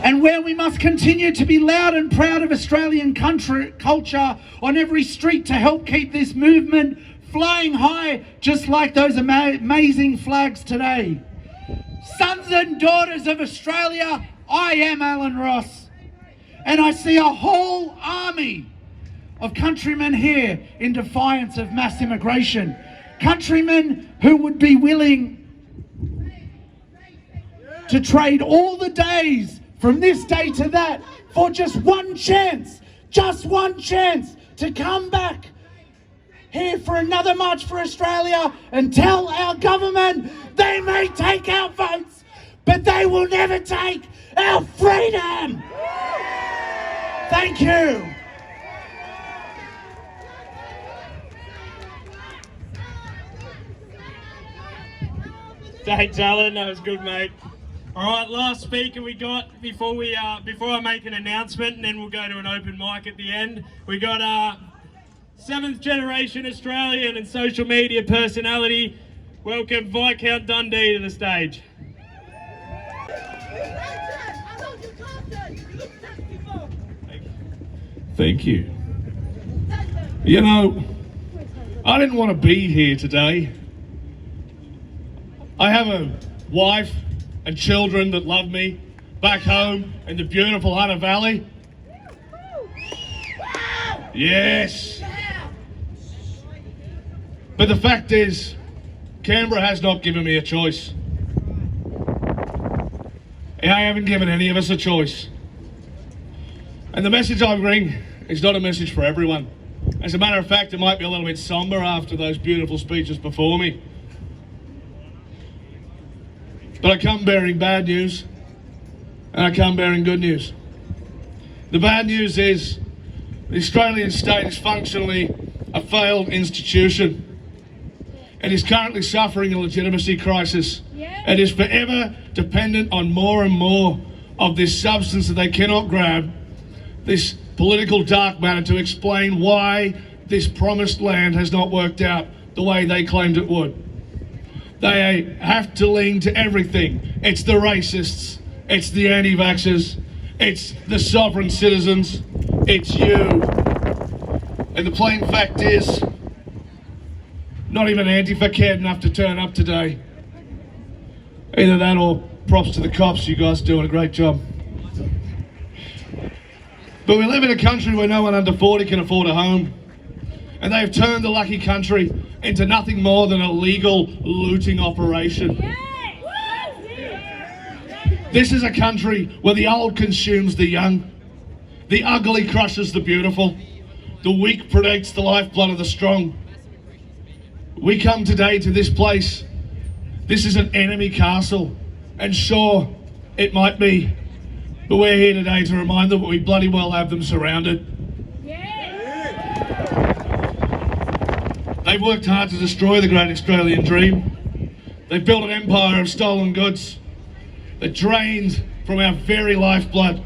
And where we must continue to be loud and proud of Australian culture on every street to help keep this movement flying high, just like those amazing flags today. Sons and daughters of Australia, I am Alan Ross, and I see a whole army of countrymen here in defiance of mass immigration. Countrymen who would be willing to trade all the days from this day to that for just one chance to come back here for another March for Australia and tell our government they may take our votes, but they will never take our freedom. Thank you. Thanks, Alan. That was good, mate. All right, last speaker we got before I make an announcement, and then we'll go to an open mic at the end. We got 7th generation Australian and social media personality. welcome Viscount Dundee to the stage. Thank you. You know, I didn't want to be here today. I have a wife and children that love me back home in the beautiful Hunter Valley. Yes. But the fact is, Canberra has not given me a choice. And I haven't given any of us a choice. And the message I bring is not a message for everyone. As a matter of fact, it might be a little bit somber after those beautiful speeches before me. But I come bearing bad news, and I come bearing good news. The bad news is the Australian state is functionally a failed institution. It is currently suffering a legitimacy crisis. It is forever dependent on more and more of this substance that they cannot grab, this political dark matter, to explain why this promised land has not worked out the way they claimed it would. They have to lean to everything. It's the racists, it's the anti-vaxxers, it's the sovereign citizens, it's you. And the plain fact is, not even Antifa cared enough to turn up today. Either that or props to the cops, you guys are doing a great job. But we live in a country where no one under 40 can afford a home. And they've turned the lucky country into nothing more than a legal looting operation. This is a country where the old consumes the young, the ugly crushes the beautiful, the weak predates the lifeblood of the strong. We come today to this place. This is an enemy castle, and sure, it might be, but we're here today to remind them that we bloody well have them surrounded. They've worked hard to destroy the great Australian dream. They've built an empire of stolen goods that drained from our very lifeblood.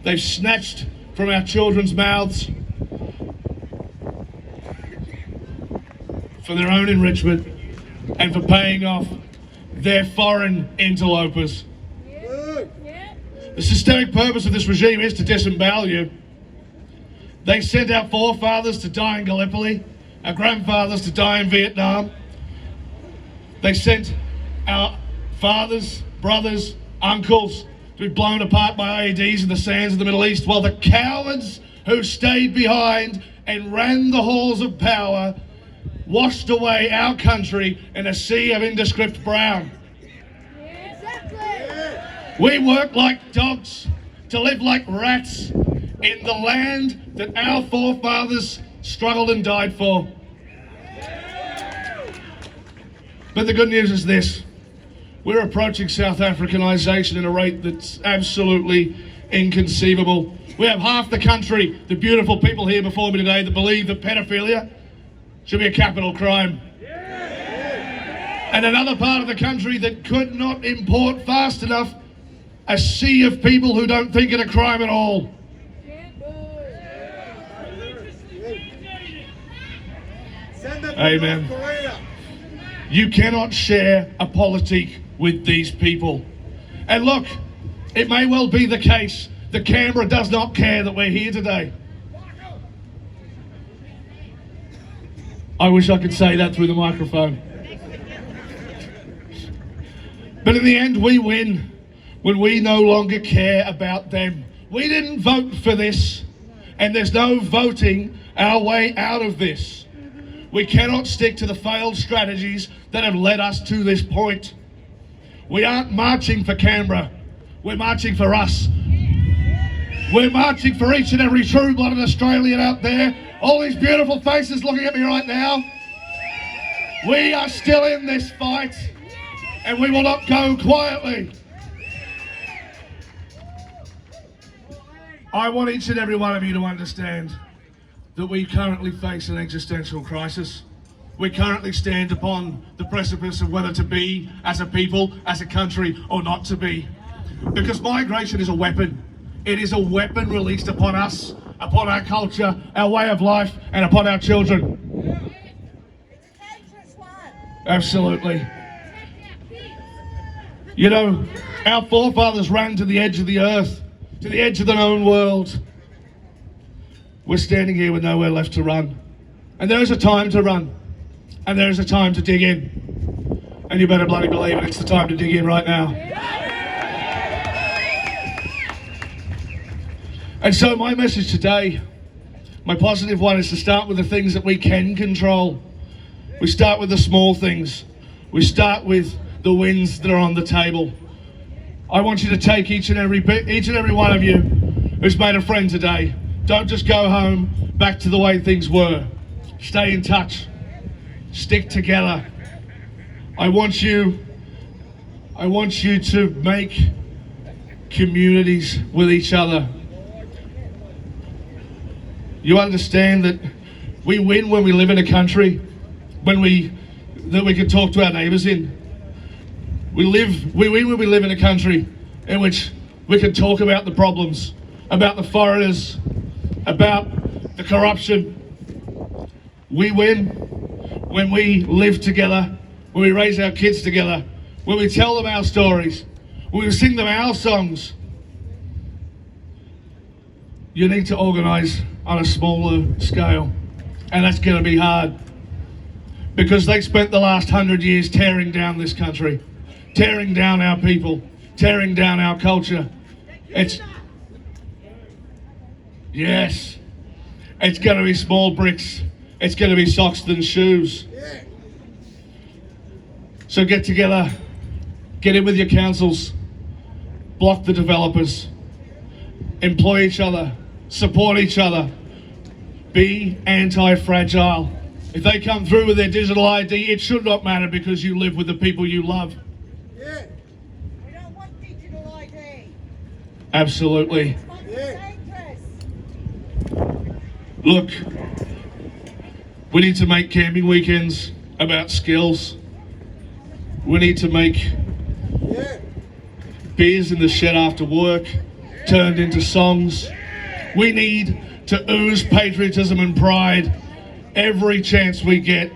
They've snatched from our children's mouths for their own enrichment and for paying off their foreign interlopers. The systemic purpose of this regime is to disembowel you. They sent our forefathers to die in Gallipoli, our grandfathers to die in Vietnam. They sent our fathers, brothers, uncles to be blown apart by IEDs in the sands of the Middle East, while the cowards who stayed behind and ran the halls of power washed away our country in a sea of indescript brown. We work like dogs to live like rats in the land that our forefathers struggled and died for. But the good news is this: we're approaching South Africanisation at a rate that's absolutely inconceivable. We have half the country, the beautiful people here before me today, that believe that pedophilia should be a capital crime. And another part of the country that could not import fast enough a sea of people who don't think it a crime at all. Amen. You cannot share a politique with these people. And look, it may well be the case that Canberra does not care that we're here today. I wish I could say that through the microphone. But in the end, we win when we no longer care about them. We didn't vote for this, and there's no voting our way out of this. We cannot stick to the failed strategies that have led us to this point. We aren't marching for Canberra. We're marching for us. We're marching for each and every true-blooded Australian out there. All these beautiful faces looking at me right now. We are still in this fight, and we will not go quietly. I want each and every one of you to understand that we currently face an existential crisis. We currently stand upon the precipice of whether to be as a people, as a country, or not to be. Because migration is a weapon. It is a weapon released upon us, upon our culture, our way of life, and upon our children. Absolutely. You know, our forefathers ran to the edge of the earth, to the edge of the known world. We're standing here with nowhere left to run. And there is a time to run. And there is a time to dig in. And you better bloody believe it, it's the time to dig in right now. And so my message today, my positive one, is to start with the things that we can control. We start with the small things. We start with the wins that are on the table. I want you to take each and every one of you who's made a friend today. Don't just go home back to the way things were. Stay in touch. Stick together. I want you to make communities with each other. You understand that we win when we live in a country that we can talk to our neighbours in. We win when we live in a country in which we can talk about the problems, about the foreigners, about the corruption. We win when we live together, when we raise our kids together, when we tell them our stories, when we sing them our songs. You need to organise on a smaller scale, and that's going to be hard because they spent the last 100 years tearing down this country, tearing down our people, tearing down our culture. It's going to be small bricks. It's going to be socks and shoes. So get together, get in with your councils, block the developers, employ each other, support each other, be anti-fragile. If they come through with their digital ID, it should not matter because you live with the people you love. Yeah. We don't want digital ID. Absolutely. Yeah. Look, we need to make camping weekends about skills. We need to make beers in the shed after work turned into songs. We need to ooze patriotism and pride every chance we get.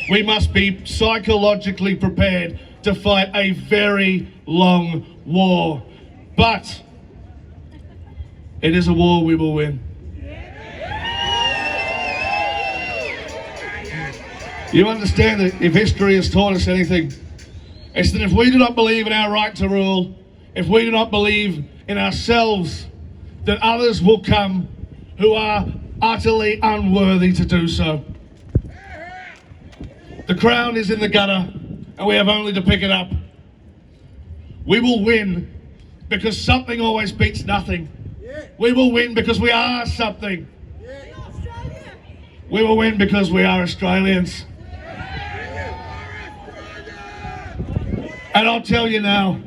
We must be psychologically prepared to fight a very long war. But it is a war we will win. You understand that if history has taught us anything, it's that if we do not believe in our right to rule, if we do not believe in ourselves, that others will come who are utterly unworthy to do so. The crown is in the gutter, and we have only to pick it up. We will win because something always beats nothing. We will win because we are something. We will win because we are Australians. And I'll tell you now,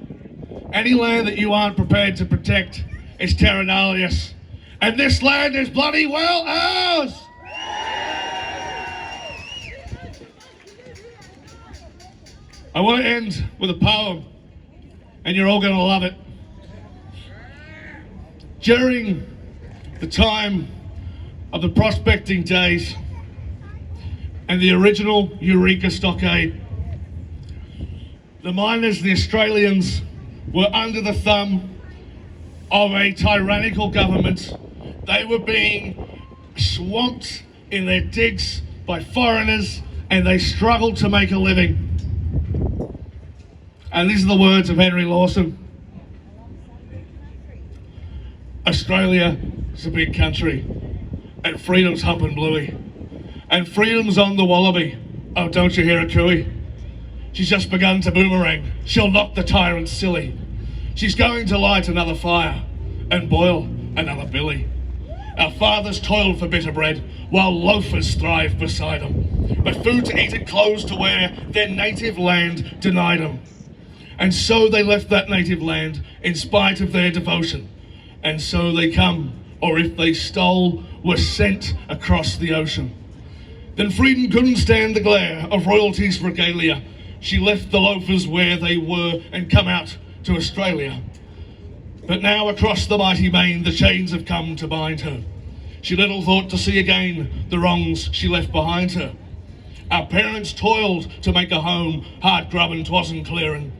any land that you aren't prepared to protect is terra nullius. And this land is bloody well ours! I want to end with a poem, and you're all going to love it. During the time of the prospecting days and the original Eureka Stockade, the miners, the Australians, were under the thumb of a tyrannical government. They were being swamped in their digs by foreigners, and they struggled to make a living. And these are the words of Henry Lawson. Australia is a big country, and freedom's humping bluey, and freedom's on the wallaby. Oh, don't you hear a cooey? She's just begun to boomerang. She'll knock the tyrant silly. She's going to light another fire and boil another billy. Our fathers toiled for bitter bread while loafers thrived beside them. But food to eat and clothes to wear, their native land denied them. And so they left that native land in spite of their devotion. And so they come, or if they stole, were sent across the ocean. Then freedom couldn't stand the glare of royalty's regalia. She left the loafers where they were and come out to Australia. But now across the mighty main the chains have come to bind her. She little thought to see again the wrongs she left behind her. Our parents toiled to make a home, hard grubbing 'twasn't clearing.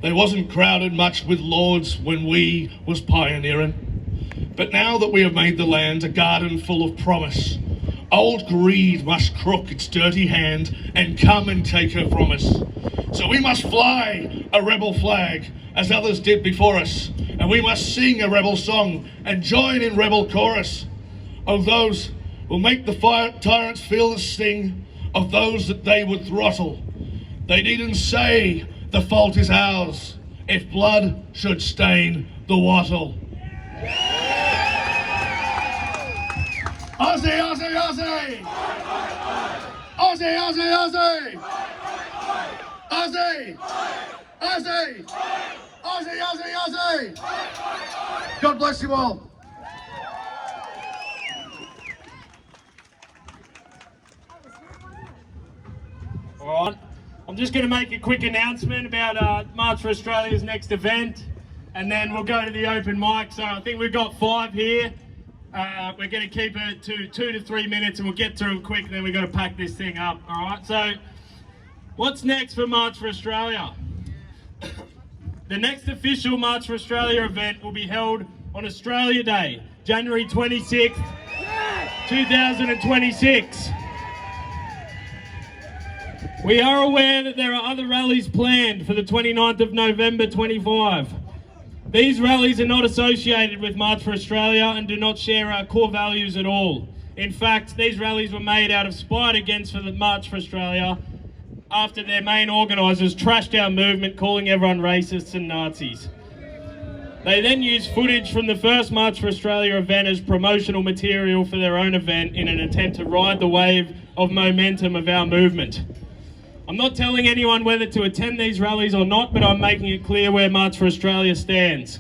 They wasn't crowded much with lords when we was pioneering. But now that we have made the land a garden full of promise, old greed must crook its dirty hand and come and take her from us. So we must fly a rebel flag as others did before us, and we must sing a rebel song and join in rebel chorus. Oh, those will make the tyrants feel the sting of those that they would throttle. They needn't say the fault is ours if blood should stain the wattle. Aussie, Aussie, Aussie! Aussie, Aussie, Aussie! Aussie! Aussie! Aussie, Aussie, Aussie! God bless you all. All right. I'm just going to make a quick announcement about March for Australia's next event, and then we'll go to the open mic. So I think we've got 5 here. We're going to keep it to 2 to 3 minutes, and we'll get through them quick, and then we've got to pack this thing up. All right. So what's next for March for Australia? The next official March for Australia event will be held on Australia Day, January 26th, 2026. We are aware that there are other rallies planned for the 29th of November 25. These rallies are not associated with March for Australia and do not share our core values at all. In fact, these rallies were made out of spite against the March for Australia after their main organisers trashed our movement, calling everyone racists and Nazis. They then used footage from the first March for Australia event as promotional material for their own event in an attempt to ride the wave of momentum of our movement. I'm not telling anyone whether to attend these rallies or not, but I'm making it clear where March for Australia stands.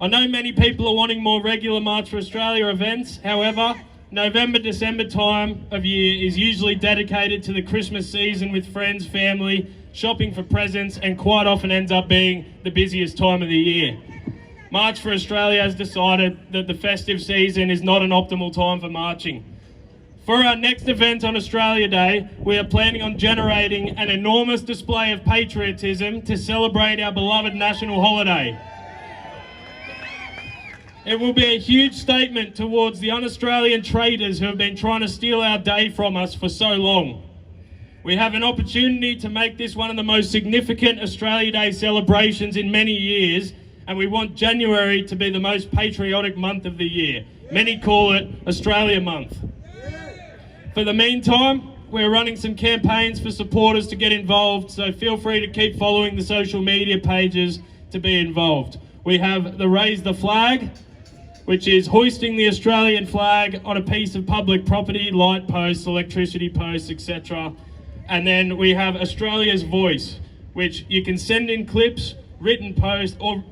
I know many people are wanting more regular March for Australia events. However, November, December time of year is usually dedicated to the Christmas season with friends, family, shopping for presents, and quite often ends up being the busiest time of the year. March for Australia has decided that the festive season is not an optimal time for marching. For our next event on Australia Day, we are planning on generating an enormous display of patriotism to celebrate our beloved national holiday. It will be a huge statement towards the un-Australian traitors who have been trying to steal our day from us for so long. We have an opportunity to make this one of the most significant Australia Day celebrations in many years, and we want January to be the most patriotic month of the year. Many call it Australia Month. For the meantime, we're running some campaigns for supporters to get involved, so feel free to keep following the social media pages to be involved. We have the Raise the Flag, which is hoisting the Australian flag on a piece of public property, light posts, electricity posts, etc. And then we have Australia's Voice, which you can send in clips, written posts, or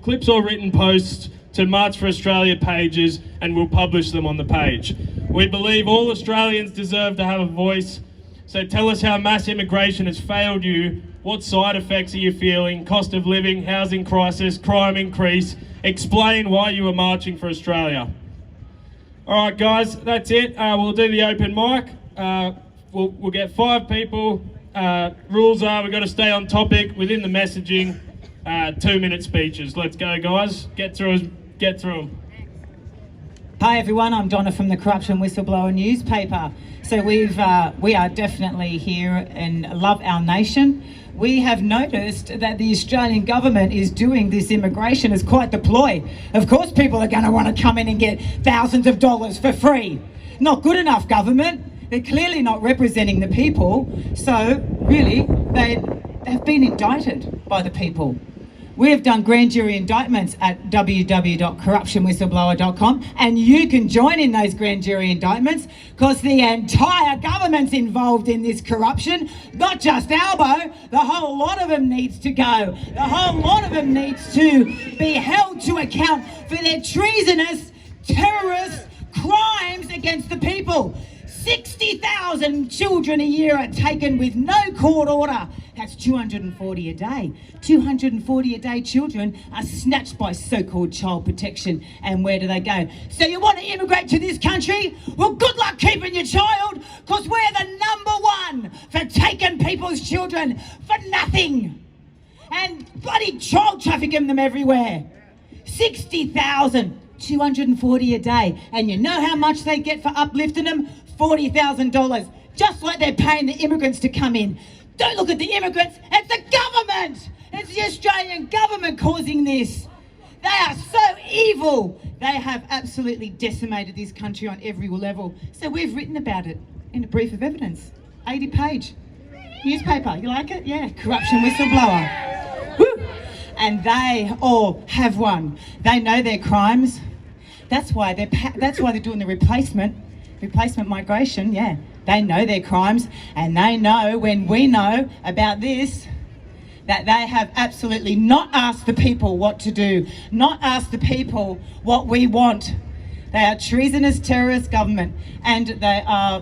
written posts to March for Australia pages, and we'll publish them on the page. We believe all Australians deserve to have a voice, so tell us how mass immigration has failed you, what side effects are you feeling, cost of living, housing crisis, crime increase, explain why you are marching for Australia. All right guys, that's it. We'll do the open mic. We'll get 5 people. Rules are we've got to stay on topic within the messaging. 2-minute speeches. Let's go guys, get through them. Hi everyone, I'm Danna from the Corruption Whistleblower Newspaper. So we are definitely here and love our nation. We have noticed that the Australian government is doing this immigration as quite the ploy. Of course people are going to want to come in and get thousands of dollars for free. Not good enough, government. They're clearly not representing the people. So really, they've been indicted by the people. We have done grand jury indictments at www.corruptionwhistleblower.com, and you can join in those grand jury indictments because the entire government's involved in this corruption, not just Albo. The whole lot of them needs to go. The whole lot of them needs to be held to account for their treasonous, terrorist crimes against the people. 60,000 children a year are taken with no court order, That's 240 a day. 240 a day children are snatched by so-called child protection. And where do they go? So you want to immigrate to this country? Well, good luck keeping your child, because we're the #1 for taking people's children for nothing. And bloody child trafficking them everywhere. 60,000, 240 a day. And you know how much they get for uplifting them? $40,000. Just like they're paying the immigrants to come in. Don't look at the immigrants, it's the government! It's the Australian government causing this. They are so evil. They have absolutely decimated this country on every level. So we've written about it in a brief of evidence. 80-page newspaper. You like it? Yeah. Corruption Whistleblower. Woo. And they all have one. They know their crimes. That's why they're doing the replacement migration. Yeah. They know their crimes, and they know, when we know about this, that they have absolutely not asked the people what to do, not asked the people what we want. They are treasonous terrorist government, and they are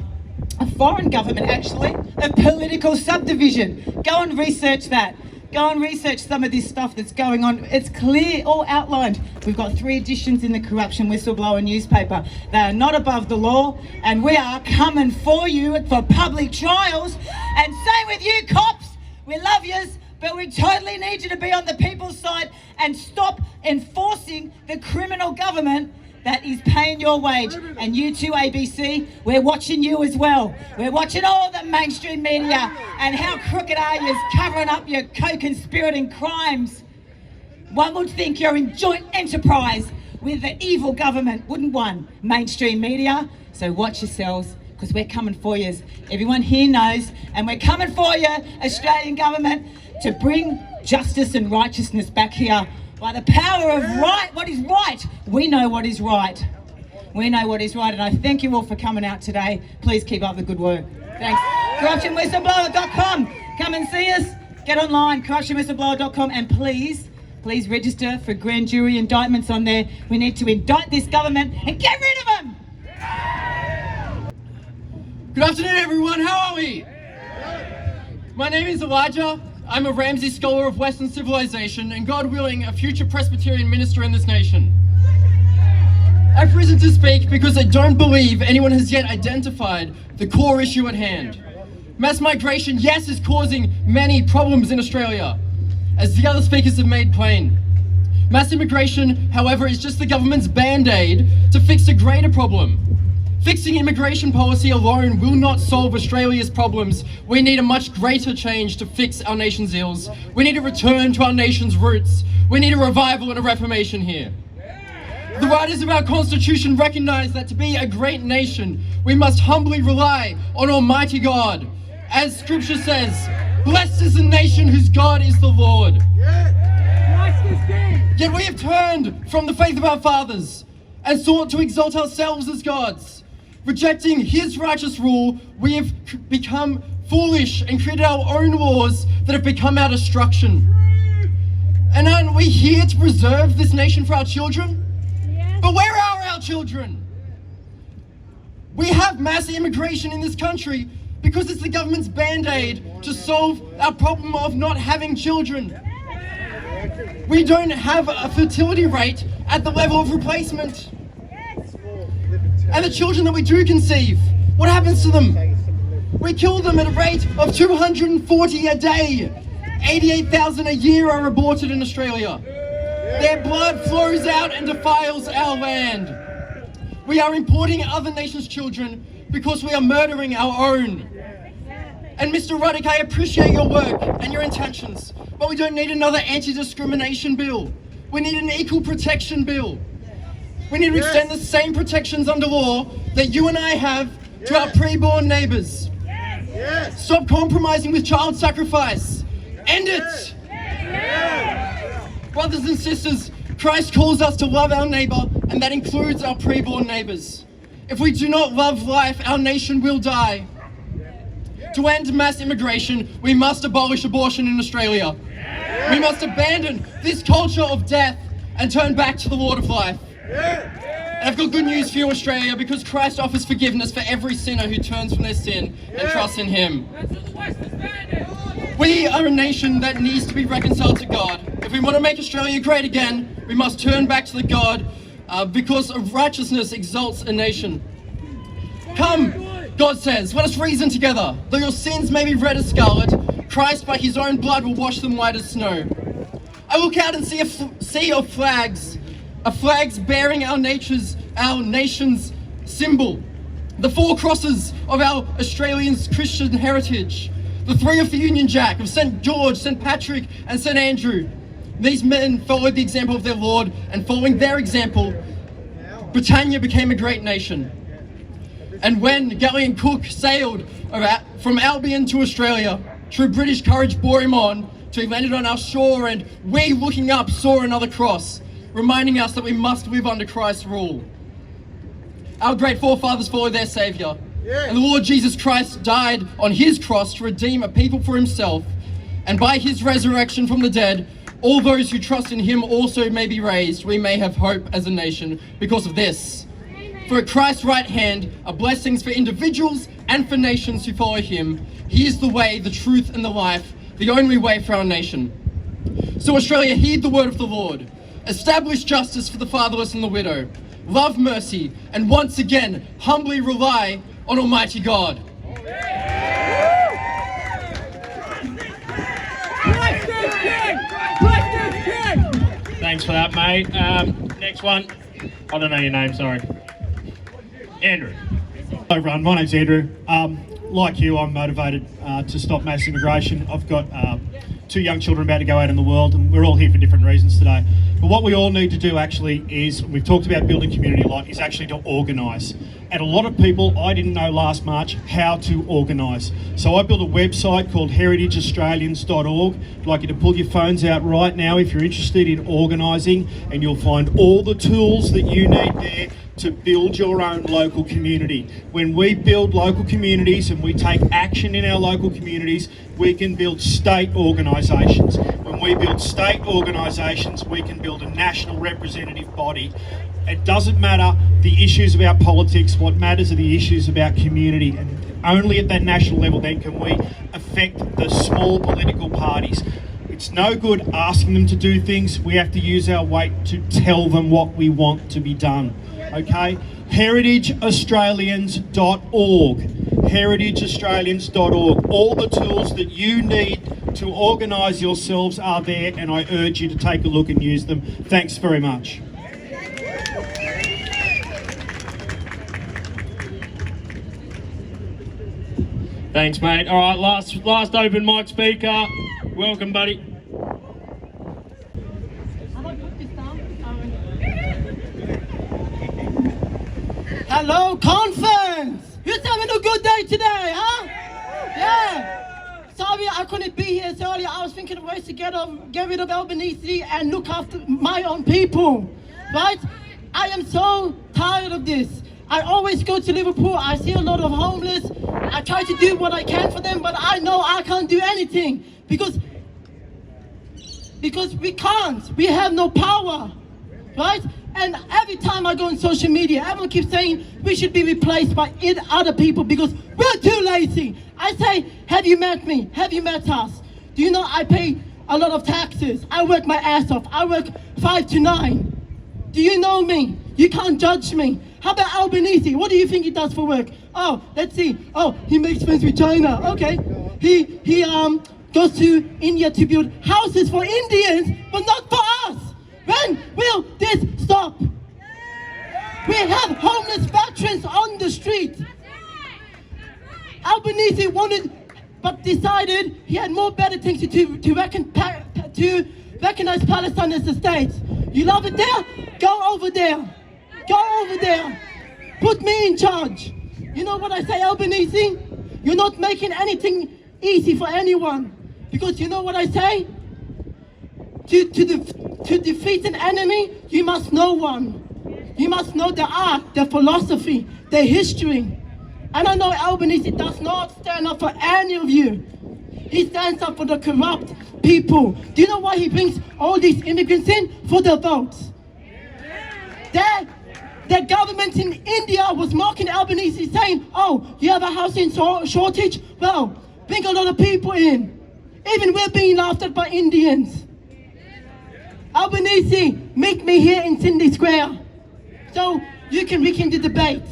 a foreign government, actually, of political subdivision. Go and research that. Go and research some of this stuff that's going on. It's clear, all outlined. We've got 3 editions in the Corruption Whistleblower Newspaper. They are not above the law, and we are coming for you for public trials. And same with you, cops. We love yous, but we totally need you to be on the people's side and stop enforcing the criminal government that is paying your wage. And you too, ABC, we're watching you as well. We're watching all the mainstream media, and how crooked are you covering up your co-conspirating crimes. One would think you're in joint enterprise with the evil government, wouldn't one? Mainstream media. So watch yourselves, because we're coming for you. Everyone here knows, and we're coming for you, Australian government, to bring justice and righteousness back here. By the power of right, what is right? We know what is right. We know what is right, and I thank you all for coming out today. Please keep up the good work. Thanks. CorruptionWhistleblower.com. Come and see us. Get online, CorruptionWhistleblower.com, and please register for grand jury indictments on there. We need to indict this government and get rid of them. Good afternoon, everyone. How are we? My name is Elijah. I'm a Ramsey Scholar of Western Civilization, and God willing, a future Presbyterian minister in this nation. I've risen to speak because I don't believe anyone has yet identified the core issue at hand. Mass migration, yes, is causing many problems in Australia, as the other speakers have made plain. Mass immigration, however, is just the government's band-aid to fix a greater problem. Fixing immigration policy alone will not solve Australia's problems. We need a much greater change to fix our nation's ills. We need a return to our nation's roots. We need a revival and a reformation here. The writers of our Constitution recognize that to be a great nation, we must humbly rely on Almighty God. As Scripture says, blessed is the nation whose God is the Lord. Yet we have turned from the faith of our fathers and sought to exalt ourselves as gods. Rejecting his righteous rule, we have become foolish and created our own laws that have become our destruction. And aren't we here to preserve this nation for our children? But where are our children? We have mass immigration in this country because it's the government's band-aid to solve our problem of not having children. We don't have a fertility rate at the level of replacement. And the children that we do conceive, what happens to them? We kill them at a rate of 240 a day. 88,000 a year are aborted in Australia. Their blood flows out and defiles our land. We are importing other nations' children because we are murdering our own. And Mr. Ruddock, I appreciate your work and your intentions, but we don't need another anti-discrimination bill. We need an equal protection bill. We need to extend the same protections under law that you and I have to our pre-born neighbours. Stop compromising with child sacrifice. End it! Brothers and sisters, Christ calls us to love our neighbour, and that includes our pre-born neighbours. If we do not love life, our nation will die. To end mass immigration, we must abolish abortion in Australia. We must abandon this culture of death and turn back to the Lord of life. And I've got good news for you, Australia, because Christ offers forgiveness for every sinner who turns from their sin and trusts in him. We are a nation that needs to be reconciled to God. If we want to make Australia great again, we must turn back to the God because of righteousness exalts a nation. Come, God says, let us reason together. Though your sins may be red as scarlet, Christ by his own blood will wash them white as snow. I look out and see a sea of flags bearing our nation's symbol. The 4 crosses of our Australians' Christian heritage. The 3 of the Union Jack of St. George, St. Patrick and St. Andrew. These men followed the example of their Lord, and following their example, Britannia became a great nation. And when Galleon Cook sailed from Albion to Australia, true British courage bore him on till he landed on our shore, and we, looking up, saw another cross, reminding us that we must live under Christ's rule. Our great forefathers followed their Saviour, and the Lord Jesus Christ died on his cross to redeem a people for himself, and by his resurrection from the dead, all those who trust in him also may be raised. We may have hope as a nation because of this. For at Christ's right hand are blessings for individuals and for nations who follow him. He is the way, the truth and the life, the only way for our nation. So Australia, heed the word of the Lord. Establish justice for the fatherless and the widow. Love mercy, and once again, humbly rely on Almighty God. Thanks for that, mate. Next one. I don't know your name, sorry. Andrew. Hello everyone, my name's Andrew. Like you, I'm motivated to stop mass immigration. I've got 2 young children about to go out in the world, and we're all here for different reasons today. But what we all need to do actually is, we've talked about building community a lot, is actually to organise. And a lot of people, I didn't know last March how to organise. So I built a website called heritageaustralians.org. I'd like you to pull your phones out right now if you're interested in organising, and you'll find all the tools that you need there to build your own local community. When we build local communities and we take action in our local communities, we can build state organisations. When we build state organisations, we can build a national representative body. It doesn't matter the issues about politics, what matters are the issues about community, and only at that national level then can we affect the small political parties. It's no good asking them to do things, we have to use our weight to tell them what we want to be done. Okay, heritageaustralians.org, heritageaustralians.org. All the tools that you need to organise yourselves are there, and I urge you to take a look and use them. Thanks very much. Thanks, mate. All right, last open mic speaker. Welcome, buddy. Hello, conference! Who's having a good day today, huh? Yeah. Sorry I couldn't be here earlier. I was thinking of ways to get rid of Albanese and look after my own people, right? I am so tired of this. I always go to Liverpool. I see a lot of homeless. I try to do what I can for them, but I know I can't do anything because we can't. We have no power, right? And every time I go on social media, everyone keeps saying we should be replaced by other people because we're too lazy. I say, have you met me? Have you met us? Do you know I pay a lot of taxes? I work my ass off. I work 5 to 9. Do you know me? You can't judge me. How about Albanese? What do you think he does for work? Oh, let's see. Oh, he makes friends with China. Okay. He goes to India to build houses for Indians, but not for us. When will this stop? We have homeless veterans on the street. Albanese wanted, but decided he had more better things to do to recognize Palestine as a state. You love it there? Go over there. Go over there. Put me in charge. You know what I say, Albanese? You're not making anything easy for anyone. Because you know what I say? To defeat an enemy, you must know one. You must know their art, their philosophy, their history. And I know Albanese does not stand up for any of you. He stands up for the corrupt people. Do you know why he brings all these immigrants in? For their votes. The government in India was mocking Albanese, saying, oh, you have a housing shortage? Well, bring a lot of people in. Even we're being laughed at by Indians. Albanese, meet me here in Sydney Square so we can the debate.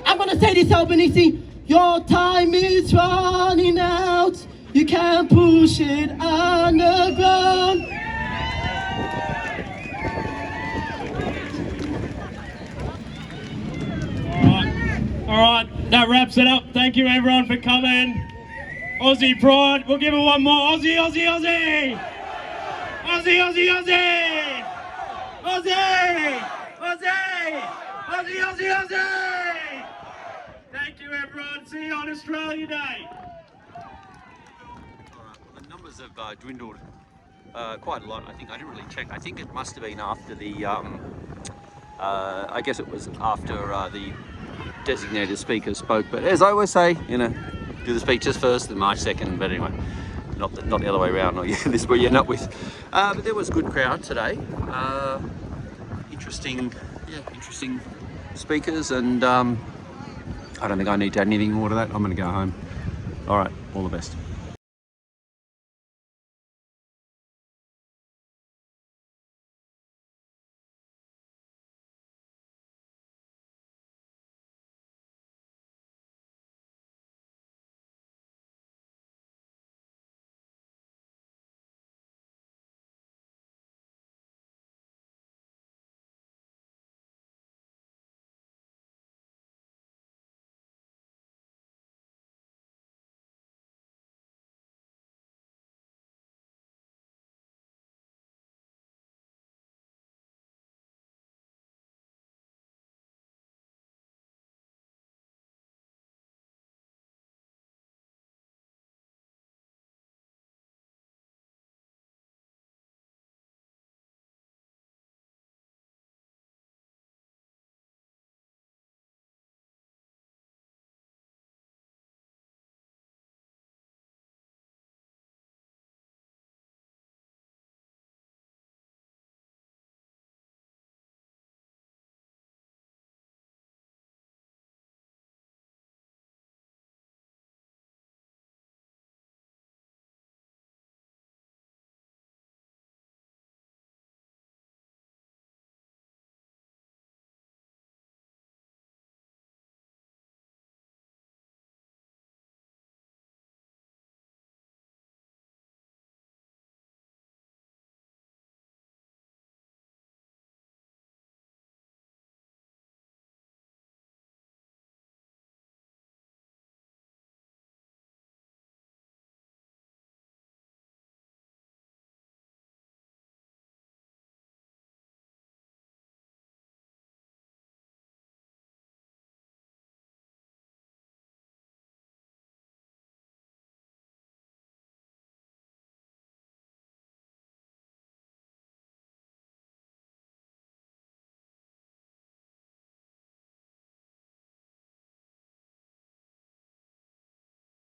I'm gonna say this, Albanese. Your time is running out. You can't push it underground. All right, that wraps it up. Thank you everyone for coming. Aussie pride. We'll give it one more. Aussie, Aussie, Aussie. Aussie, Aussie, Aussie. Aussie, Aussie, Aussie, Aussie, Aussie. Thank you everyone. See you on Australia Day. The numbers have dwindled quite a lot. I think I didn't really check. I think it must have been after the. I guess it was after the designated speaker spoke. But as I always say, you know, do the speeches first, then my second. But anyway, not the other way around. Or this is where you end up with. But there was a good crowd today. Interesting speakers, and I don't think I need to add anything more to that. I'm going to go home. All right, all the best.